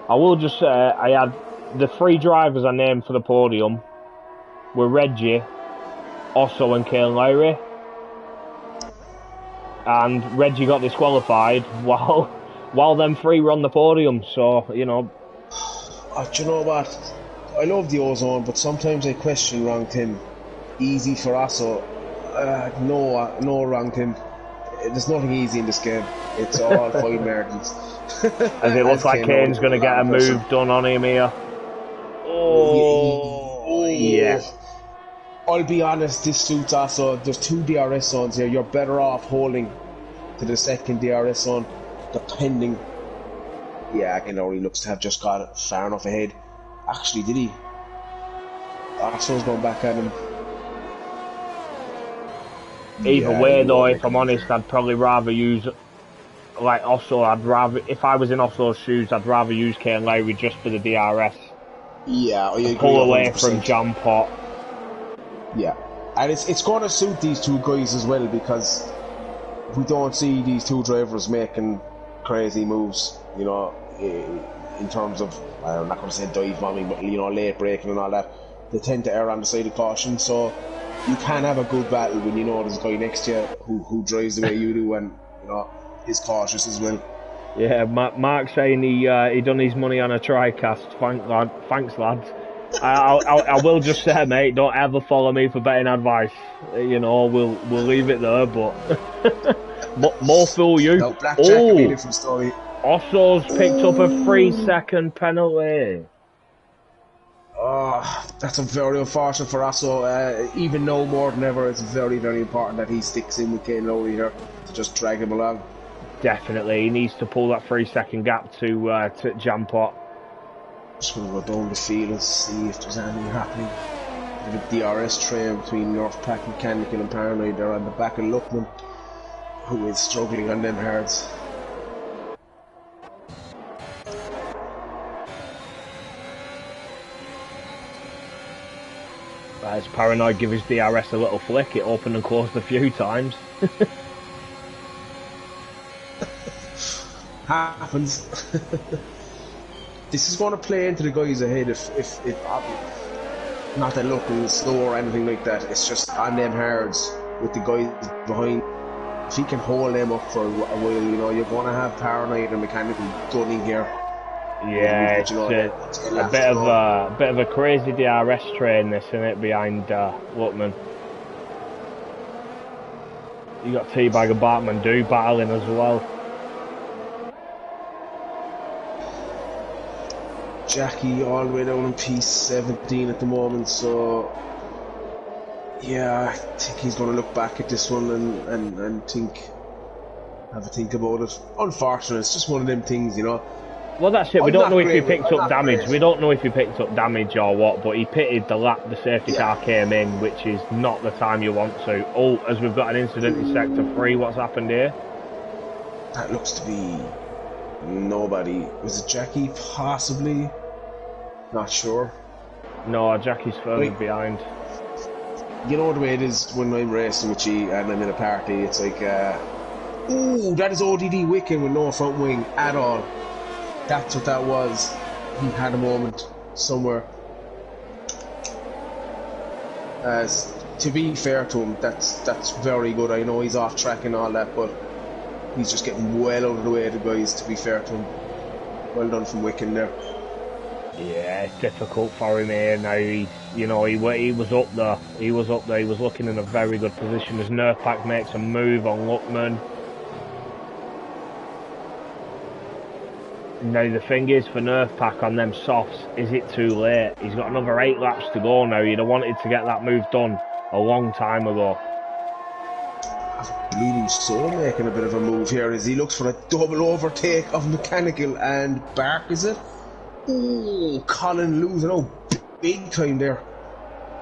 I will just say, I had the 3 drivers I named for the podium were Reggie, Osso and Ken Lowry. And Reggie got disqualified while them 3 were on the podium, so, you know. Do you know what? I love the ozone, but sometimes I question wrong Tim. Easy for Osso. No wrong Tim. There's nothing easy in this game. It's all fine margins. As it looks like Kane's going to get a move done on him here. Oh, yeah. I'll be honest, this suits Osso. There's 2 DRS zones here. You're better off holding to the second DRS zone, depending. Yeah, Kane Lowry looks to have just got far enough ahead. Actually, did he? Osso's going back at him. Either way though, if I'm honest, I'd probably rather use like Osso. If I was in Osso's shoes, I'd rather use Kane Lowry just for the DRS. Yeah, I agree. Pull away from Jampot. Yeah, and it's going to suit these 2 guys as well, because we don't see these 2 drivers making crazy moves, you know, in terms of, I'm not going to say dive bombing, but, you know, late braking and all that. They tend to err on the side of caution, so you can have a good battle when you know there's a guy next to you who drives the way you do, and, you know, is cautious as well. Yeah, Mark saying he done his money on a TriCast. Thanks, lads. I will just say, mate, don't ever follow me for betting advice. You know, we'll leave it there. But more fool you. No, blackjack could be a Oh, different story. Osso's picked up a 3-second penalty. Oh, that's a very unfortunate for us. So even though more than ever, it's very, very important that he sticks in with Kane Lowry here to just drag him along. Definitely, he needs to pull that 3-second gap to Jampot. Just going to go down the field and see if there's anything happening. Bit of a DRS train between North Pack Mechanical and Paranoid there on the back of Luckman, who is struggling on them hards. As Paranoid give his DRS a little flick, it opened and closed a few times. Happens. This is going to play into the guys ahead if not that looking slow or anything like that. It's just on them hards with the guys behind. If he can hold them up for a while, you know, you're going to have Paranoid and Mechanical gunning here. Yeah, it's a bit of a crazy DRS train, this, isn't it, behind Luckman. You got Teabag and Bartman do battling as well. Jackie all the way down in P17 at the moment, so yeah, I think he's going to look back at this one and have a think about it. Unfortunate, it's just one of them things, you know. Well, that's it. We don't know if he picked up damage. We don't know if he picked up damage or what, but he pitted the lap the safety car came in, which is not the time you want to. Oh, as we've got an incident in Sector 3, what's happened here? That looks to be nobody. Was it Jackie? Possibly. Not sure. No, Jackie's further behind. You know the way it is when I'm racing with you and I'm in a party, it's like, ooh, that is ODD Wicken with no front wing at all. That's what that was. He had a moment somewhere. To be fair to him, that's very good. I know he's off track and all that, but he's just getting well out of the way of the guys, to be fair to him. Well done from Wicken there. Yeah, it's difficult for him here now. He was up there. He was looking in a very good position as Nerfpack makes a move on Luckman. Now the thing is for Nerfpack on them softs, is it too late? He's got another 8 laps to go now. You'd have wanted to get that move done a long time ago. Blue Soul making a bit of a move here as he looks for a double overtake of Mechanical and Bark, is it? Ooh, Colin losing big time there.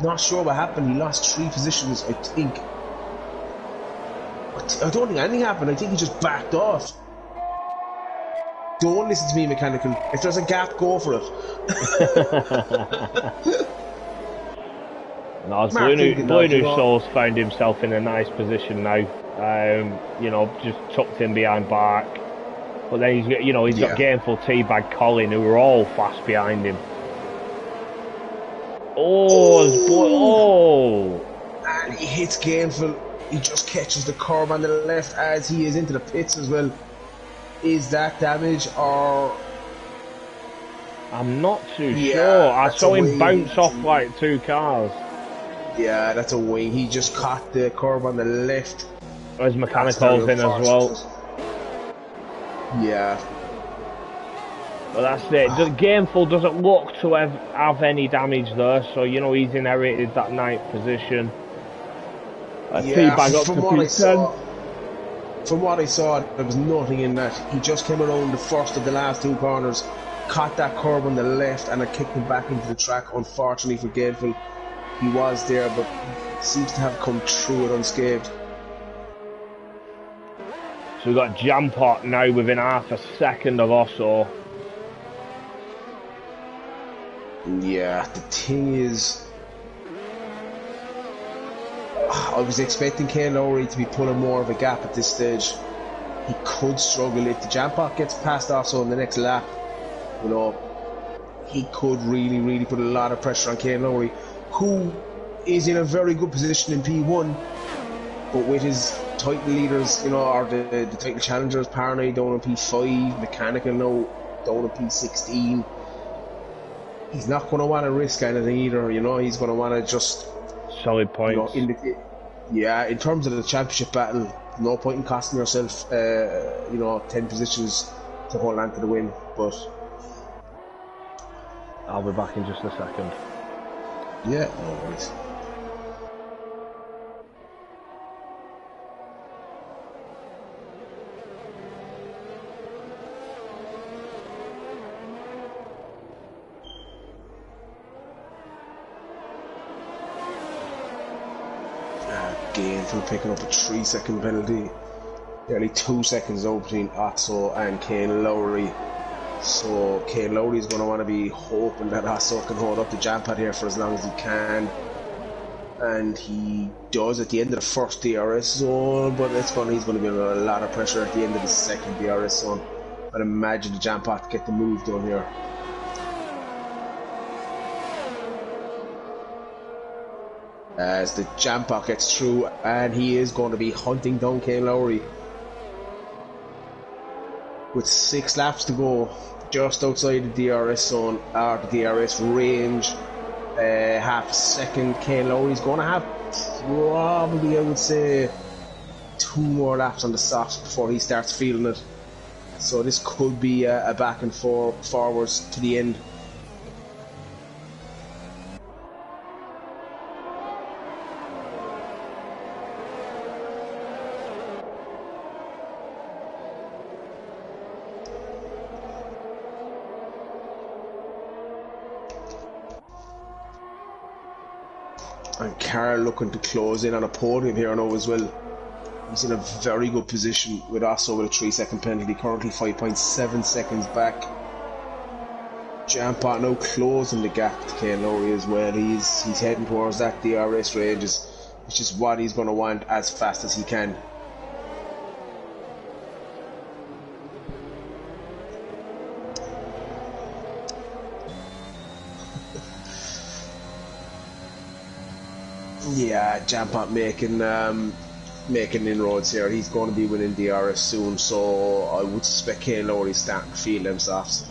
Not sure what happened. He lost 3 positions, I think. I don't think anything happened. I think he just backed off. Don't listen to me, Mechanical. If there's a gap, go for it. No, Blue New Soul's found himself in a nice position now. You know, just tucked in behind Bark. But then he's got Gameful, Teabag, Colin, who are all fast behind him. And he hits Gameful. He just catches the curb on the left as he is into the pits as well. Is that damage or? I'm not too sure. I saw him bounce off like 2 cars. Yeah, that's a wing. He just caught the curb on the left. There's Mechanicals in as well. Yeah. Well, that's it. The Gameful doesn't look to have any damage there, so you know he's inherited that 9th position. Teabag up to P10. From what I saw, there was nothing in that. He just came around the first of the last 2 corners, caught that curb on the left, and it kicked him back into the track. Unfortunately for Gameful, he was there, but seems to have come through it unscathed. So we've got Jampot now within half a second of Osso. Yeah, the thing is, I was expecting Kane Lowry to be pulling more of a gap at this stage. He could struggle if the Jampot gets past Osso in the next lap. You know, he could really put a lot of pressure on Kane Lowry, who is in a very good position in P1, but with his title leaders, you know, or the title challengers, Paranoid down on P5, Mechanical now down on P16. He's not going to want to risk anything either, you know. He's going to want to just solid points. You know, in terms of the championship battle, no point in costing yourself, you know, 10 positions to hold on to the win. But I'll be back in just a second. Yeah, no worries. Again, for picking up a 3-second penalty. Nearly 2 seconds out between Otso and Kane Lowry. So Kane Lowry is going to want to be hoping that Otso can hold up the jam pad here for as long as he can. And he does at the end of the first DRS zone, but he's going to be under a lot of pressure at the end of the second DRS zone. I'd imagine the jam pad to get the move done here. As the jam pad gets through, and he is going to be hunting down Kane Lowry. With 6 laps to go, just outside the DRS zone, or the DRS range, half a second. Kane Lowry's going to have probably, I would say, 2 more laps on the softs before he starts feeling it. So this could be a back and forwards to the end. And Carl looking to close in on a podium here now as well. He's in a very good position with Osso with a 3-second penalty, currently 5.7 seconds back. Jampot now closing the gap to Kane Lowry as well. He's heading towards that DRS range, which is what he's going to want as fast as he can. Yeah, Jampot making inroads here. He's going to be winning DRS soon, so I would suspect Kane Lowry's starting to feel them softs.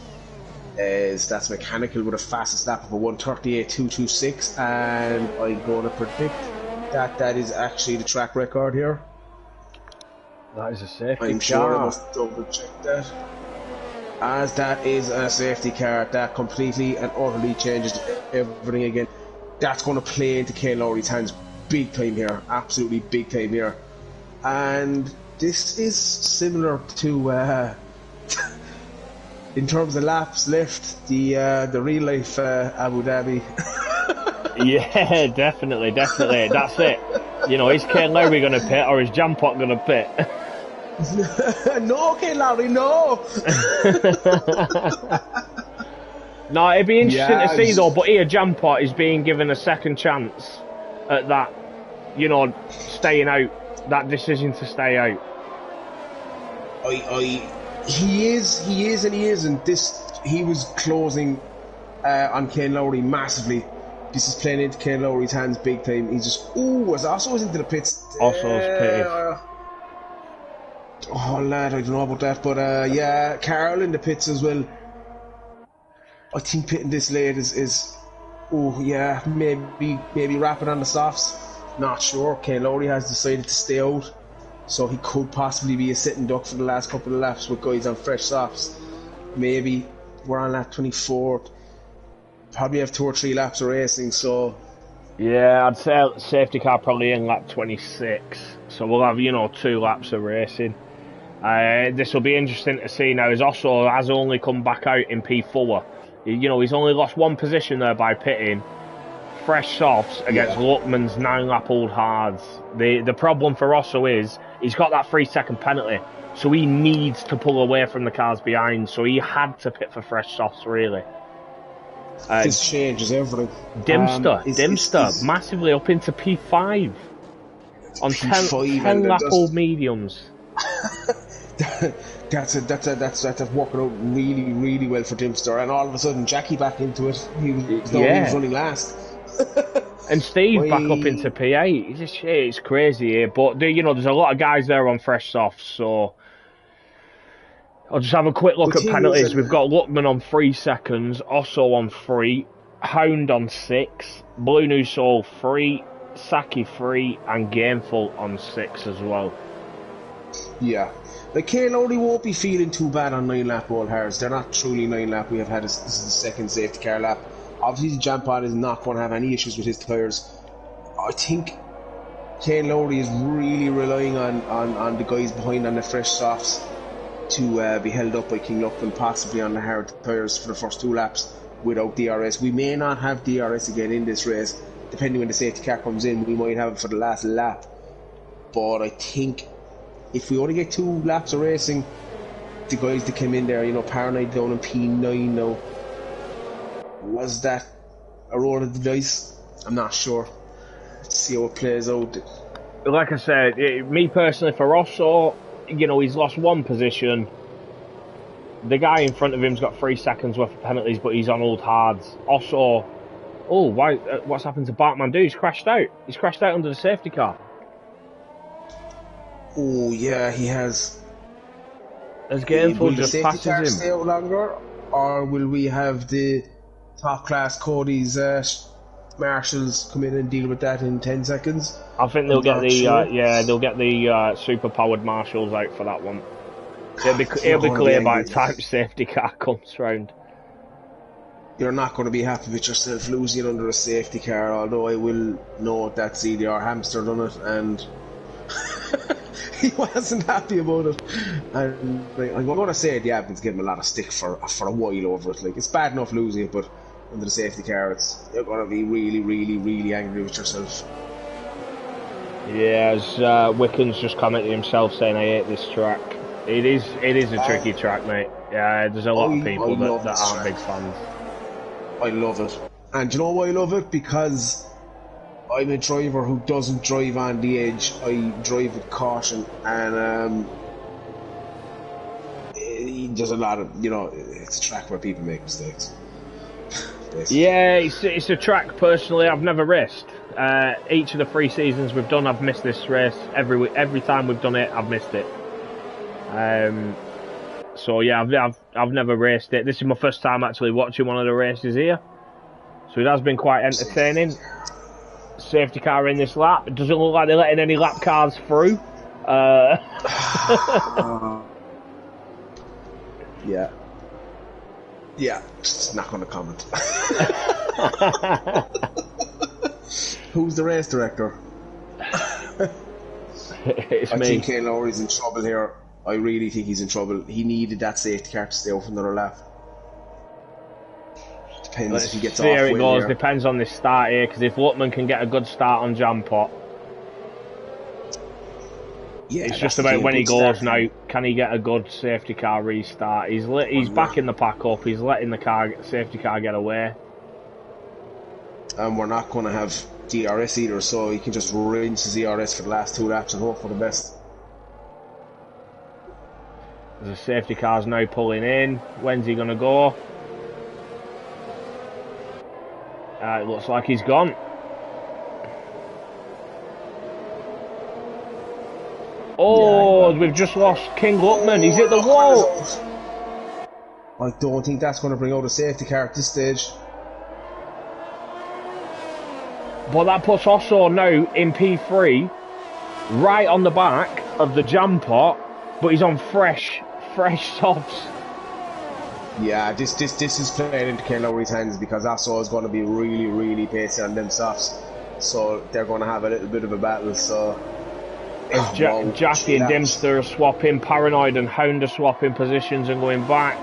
That's Mechanical with a fastest lap of a 1:38.226, and I'm going to predict that is actually the track record here. That is a safety car. I'm sure I must double check that. As that is a safety car, that completely and utterly changes everything again. That's going to play into Kane Lowry's hands big time here, absolutely big time here. And this is similar to, in terms of laps left, the real life Abu Dhabi. Yeah, definitely. That's it. You know, is Kane Lowry going to pit or is Jampot going to pit? No, Kane Lowry, no! No, it'd be interesting to see though, but here Jampot is being given a second chance at that, you know, staying out, that decision to stay out. He is and he isn't. He was closing on Kane Lowry massively. This is playing into Kane Lowry's hands big time. He's just, was Osso's into the pits. Osso's pitted. Oh lad, I don't know about that, but yeah, Carl in the pits as well. I think pitting this late is maybe wrapping on the softs. Not sure. Kane Lowry has decided to stay out, so he could possibly be a sitting duck for the last couple of laps with guys on fresh softs. Maybe we're on lap 24. Probably have 2 or 3 laps of racing, so yeah, I'd say safety car probably in lap 26. So we'll have, you know, 2 laps of racing. This will be interesting to see now, as Osso has only come back out in P4. You know, he's only lost 1 position there by pitting. Fresh softs against Luckman's 9-lap old hards. The problem for Osso is he's got that 3-second penalty, so he needs to pull away from the cars behind. So he had to pit for fresh softs, really. This changes everything. Dimster, massively up into P5 on 10-lap old mediums. That's working out really, really well for Dimster, and all of a sudden Jackie back into it. He was running last. And Steve back up into P8. It's just shit. It's crazy here, but you know, there's a lot of guys there on fresh softs, so I'll just have a quick look at penalties. We've got Luckman on 3 seconds, Osso on 3, Hound on 6, Blue New Soul 3, Saki 3, and Gameful on 6 as well. Yeah. Like, Kane Lowry won't be feeling too bad on 9-lap Old Hards. They're not truly 9-lap. We have had this is the second safety car lap. Obviously, the jump pod is not going to have any issues with his tyres. I think Kane Lowry is really relying on the guys behind on the fresh softs to be held up by King Luckman, possibly on the hard tyres for the first 2 laps without DRS. We may not have DRS again in this race, depending when the safety car comes in. We might have it for the last lap. But I think if we only get 2 laps of racing, the guys that came in there, you know, Paranoid down in P9 now, was that a roll of the dice? I'm not sure. Let's see how it plays out. Like I said, me personally, for Rosso, you know, he's lost 1 position. The guy in front of him's got 3 seconds worth of penalties, but he's on old hards. Also, oh, why? What's happened to Batman? Dude, he's crashed out. He's crashed out under the safety car. Oh yeah, he has. As Gameful just passes him. Will the safety car stay out longer, or will we have the top class Cody's marshals come in and deal with that in 10 seconds? I think they'll get the they'll get the super powered marshals out for that one. It'll be clear by the time safety car comes round. You're not going to be happy with yourself losing under a safety car, although I will note that CDR hamster done it and he wasn't happy about it. And I'm going to say the admins gave him a lot of stick for a while over it. Like, it's bad enough losing it, but under the safety car, you're going to be really, really, really angry with yourself. Yeah, as Wickens just commented himself saying, I hate this track. It is a tricky track, mate. Yeah, there's a lot of people that aren't big fans. I love it. And do you know why I love it? Because I'm a driver who doesn't drive on the edge. I drive with caution, and there's a lot of, you know, it's a track where people make mistakes. Yeah, it's a track, personally, I've never raced. Each of the 3 seasons we've done, I've missed this race. Every time we've done it, I've missed it. So yeah, I've never raced it. This is my first time actually watching one of the races here, so it has been quite entertaining. Safety car in this lap. It doesn't look like they're letting any lap cars through. Yeah, just not going to comment. Who's the race director? It's me. I think Kane Lowry's in trouble here. I really think he's in trouble. He needed that safety car to stay off another lap. Depends if he gets off. Here it goes. Depends on this start here, because if Luckman can get a good start on Jampot, yeah, it's just about when he goes now. Can he get a good safety car restart? He's backing the pack up. He's letting the safety car get away. And we're not going to have DRS either, so he can just rinse his DRS for the last 2 laps and hope for the best. The safety car's now pulling in. When's he going to go? It looks like he's gone. Oh, yeah, we've just lost King Luckman. He's hit the wall. I don't think that's going to bring out a safety car at this stage. But that puts Osso now in P3, right on the back of the jam pot, but he's on fresh softs. Yeah, this is playing into Kane Lowry's hands, because Osso is going to be really, really pacey on them softs. So they're going to have a little bit of a battle. So as Jackie and Dempster are swapping, Paranoid and Hound are swapping positions and going back.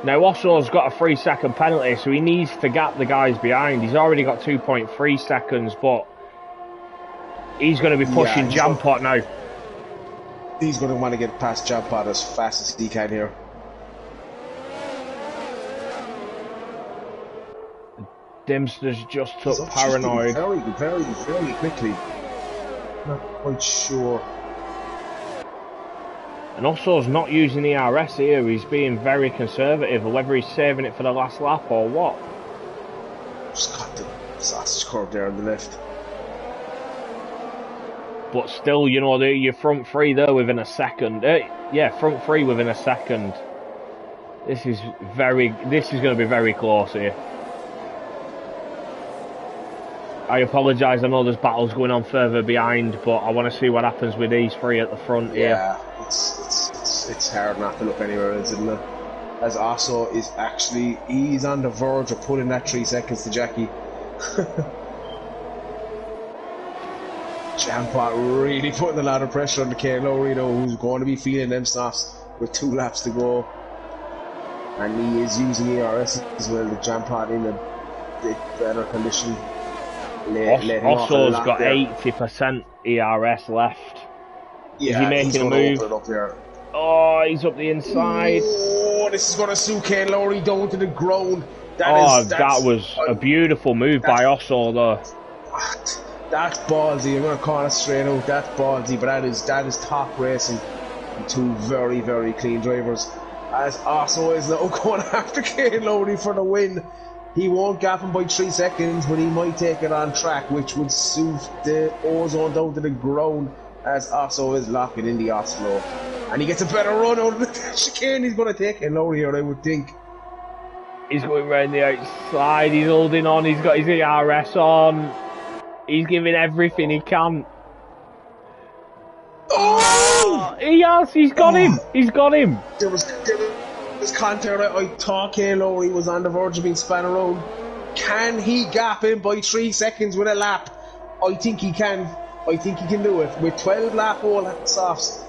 Now Osso's got a 3-second penalty, so he needs to gap the guys behind. He's already got 2.3 seconds, but he's going to be pushing Jampot now. He's going to want to get past Jampot as fast as he can here. Dempster's just took Paranoid. Very, very, very quickly. Not quite sure. And Osso's not using the RS here. He's being very conservative, whether he's saving it for the last lap or what. Just got the sausage curve there on the left. But still, you know, your front three there within a second. Yeah, front three within a second. This is going to be very close here. I apologise, I know there's battles going on further behind, but I want to see what happens with these three at the front here. Yeah, it's hard not to look anywhere else, isn't it? As Osso is actually, he's on the verge of pulling that 3 seconds to Jackie. Jampot really putting a lot of pressure on the Kane Lowry, though, who's going to be feeling them softs with 2 laps to go. And he is using ERS as well, the Jampot in a bit better condition. Osso's got 80% ERS left. Yeah, is he making a move? Open it up there. Oh, he's up the inside. Oh, this is going to suit Kane Lowry down to the ground. That was a beautiful move by Osso, though. That's ballsy. I'm going to call it straight out. That's ballsy, but that is top racing. And 2 very, very clean drivers. As Osso is now going after Kane Lowry for the win. He won't gap him by 3 seconds, but he might take it on track, which would suit the ozone down to the ground as Osso is locking in the Oslo. And he gets a better run out of the chicane. He's going to take it Lowry here, I would think. He's going round the outside, he's holding on, he's got his ERS on. He's giving everything he can. Oh! He has, he's got him, he's got him. There was contact. I thought Kane Lowry was on the verge of being spun around. Can he gap him by 3 seconds with a lap? I think he can. I think he can do it. With 12 lap all softs,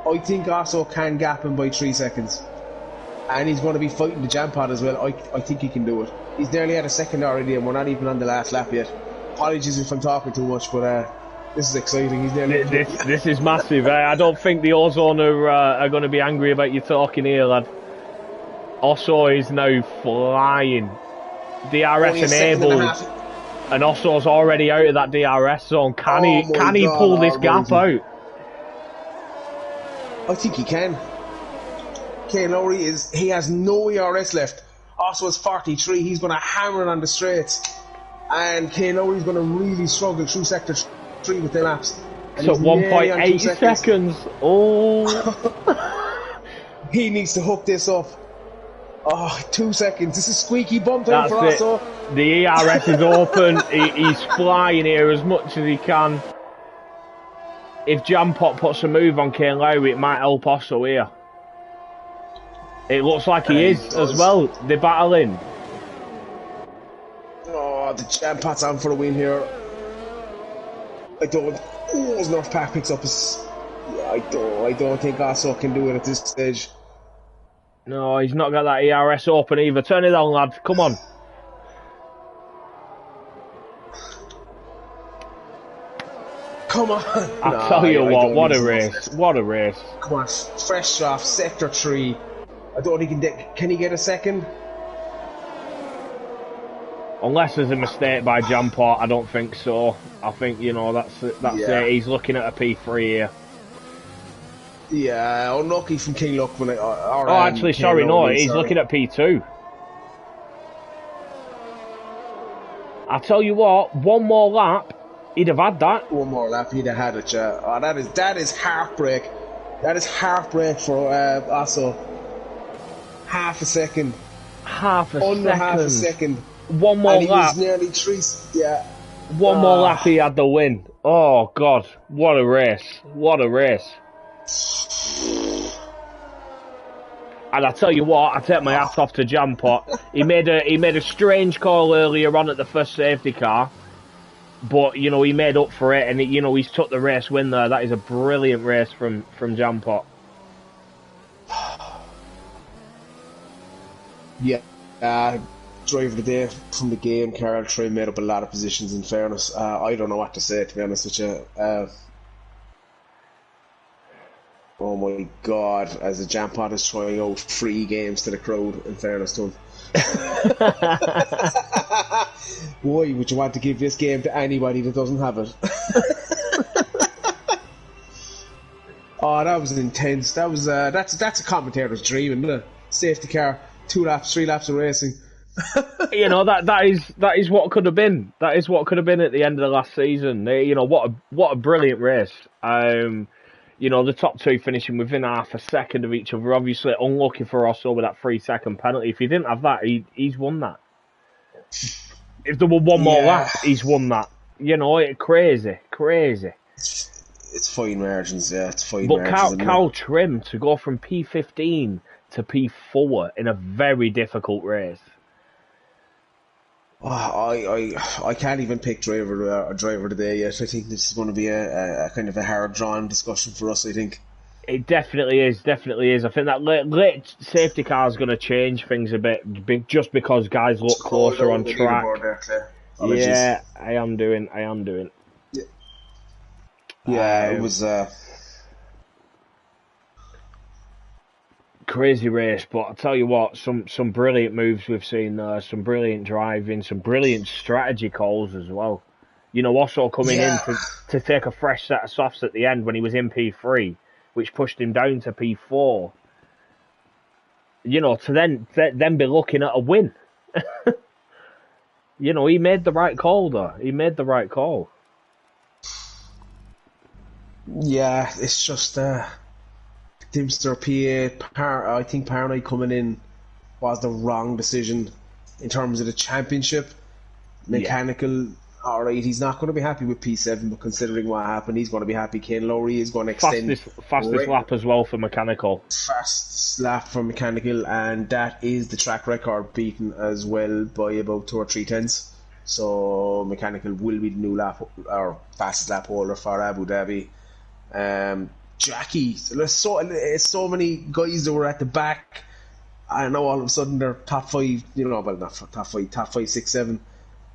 I think Osso can gap him by 3 seconds. And he's going to be fighting the Jampot as well. I think he can do it. He's nearly at a second already, and we're not even on the last lap yet. Apologies if I'm talking too much, but this is exciting. He's nearly. This is massive. I don't think the Ozone are going to be angry about you talking here, lad. Osso is now flying. DRS enabled. And Osso's already out of that DRS zone. Can he pull this gap out? I think he can. Kane Lowry he has no ERS left. Osso is 43. He's going to hammer it on the straights. And Kane Lowry's going to really struggle through sector 3 with the laps. And so 1.8 seconds. Oh. He needs to hook this up. Oh, 2 seconds. This is squeaky bum time for Osso. The ERS is open. He's flying here as much as he can. If Jampot puts a move on Kane Lowry, it might help Osso here. It looks like he is as well. They're battling. Oh, the Jampot's on for the win here. I don't. Oh, as North Park picks up his. Yeah, I don't think Osso can do it at this stage. No, he's not got that ERS open either. Turn it on, lad. Come on. Come on. I tell you what a race. What a race. Come on, fresh off sector 3. I don't think can he get a second? Unless there's a mistake by Jampot, I don't think so. I think, you know, that's it. He's looking at a P3 here. Yeah, unlucky from King Luck when actually, sorry, no, he's looking at P2. I'll tell you what, one more lap, he'd have had that. One more lap, he'd have had it, yeah. Oh, that is heartbreak. That is heartbreak for Osso. Half a second. Under half a second. One more and he lap. Was nearly 3. Yeah. One more lap, he had the win. Oh God, what a race! What a race! And I tell you what, I take my hat off to Jampot. He made a strange call earlier on at the first safety car, but you know he made up for it, and you know he's took the race win there. That is a brilliant race from Jampot. Yeah, driver of the day from the game. Carl Trey made up a lot of positions. In fairness, I don't know what to say, to be honest with you. Oh my God, as a Jampot is trying out free games to the crowd, in fairness to him. Why would you want to give this game to anybody that doesn't have it? Oh, that was intense. That was that's a commentator's dream, isn't it? Safety car, 2 laps, 3 laps of racing. You know, that is what could have been. That is what could have been at the end of the last season. You know, what a brilliant race. You know, the top two finishing within half a second of each other. Obviously, unlucky for Russell with that 3-second penalty. If he didn't have that, he's won that. If there were one more lap, he's won that. You know, crazy. It's fine margins, yeah. It's fine But margins. But Carl Trim to go from P15 to P4 in a very difficult race. I can't even pick driver of the day yet. I think this is going to be a kind of a hard drawn discussion for us. I think it definitely is. I think that late safety car is going to change things a bit, just because guys look closer on track. Yeah, I am doing. Yeah, it was crazy race, but I'll tell you what, some brilliant moves we've seen there, some brilliant driving, some brilliant strategy calls as well. You know, also coming in to take a fresh set of softs at the end when he was in P3, which pushed him down to P4. You know, to then be looking at a win. You know, he made the right call there. Yeah, it's just Dimster PA, I think Paranoid coming in was the wrong decision in terms of the championship. Mechanical, alright, he's not going to be happy with P7, but considering what happened, he's going to be happy. Kane Lowry is going to extend. Fastest lap as well for Mechanical. Fastest lap for Mechanical, and that is the track record beaten as well by about 2 or 3 tenths. So Mechanical will be the new fastest lap holder for Abu Dhabi. Jackie, there's so many guys that were at the back. I know all of a sudden they're top 5, you know, well, not top 5, top 5, 6, 7.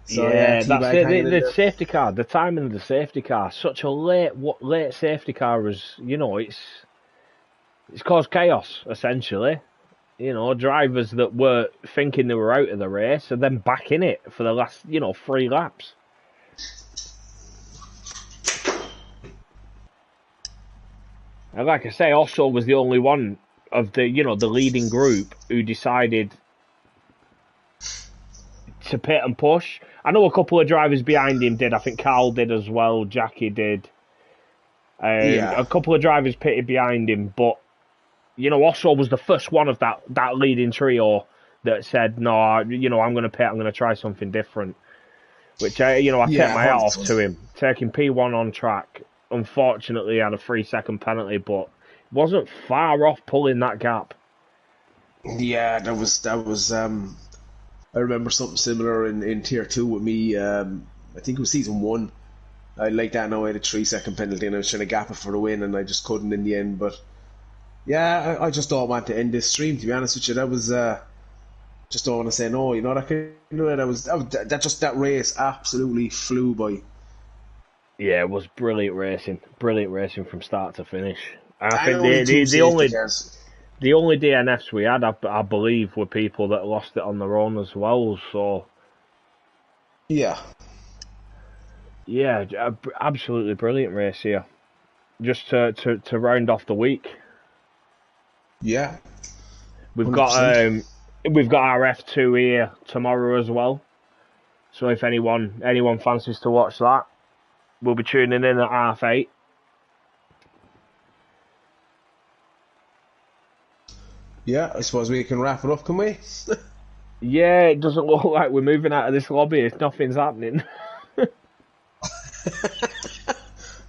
So, that's it. The safety car, the timing of the safety car, such a late safety car was, you know, it's caused chaos, essentially. You know, drivers that were thinking they were out of the race and then back in it for the last, 3 laps. And like I say, Osso was the only one of the leading group who decided to pit and push. I know a couple of drivers behind him did. I think Carl did as well. Jackie did. A couple of drivers pitted behind him, but Osso was the first one of that leading trio that said, "No, I'm going to pit. I'm going to try something different." Which I take my hat off to him, taking P1 on track. Unfortunately, had a 3-second penalty, but wasn't far off pulling that gap. Yeah, that was. I remember something similar in Tier 2 with me. I think it was Season 1. I like that now. I had a 3-second penalty, and I was trying to gap it for the win, and I just couldn't in the end. But yeah, I just don't want to end this stream. To be honest with you, that was just don't want to say no. You know that kind of that race absolutely flew by. Yeah, it was brilliant racing from start to finish. I think the only DNFs we had, I believe, were people that lost it on their own as well. So yeah, absolutely brilliant race here. Just to round off the week. Yeah, 100%. We've got our F2 here tomorrow as well. So if anyone fancies to watch that, we'll be tuning in at 8:30. Yeah, I suppose we can wrap it up, can we? Yeah, it doesn't look like we're moving out of this lobby if nothing's happening.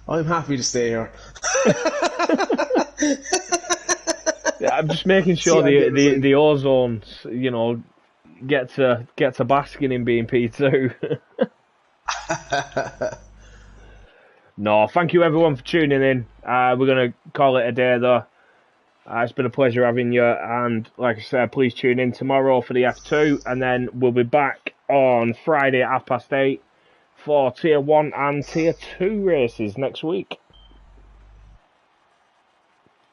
I'm happy to stay here. Yeah, I'm just making sure the ozone, get to basking in being P2. No, thank you everyone for tuning in. We're going to call it a day though. It's been a pleasure having you, and like I said, please tune in tomorrow for the F2, and then we'll be back on Friday at 8:30 for Tier 1 and Tier 2 races next week.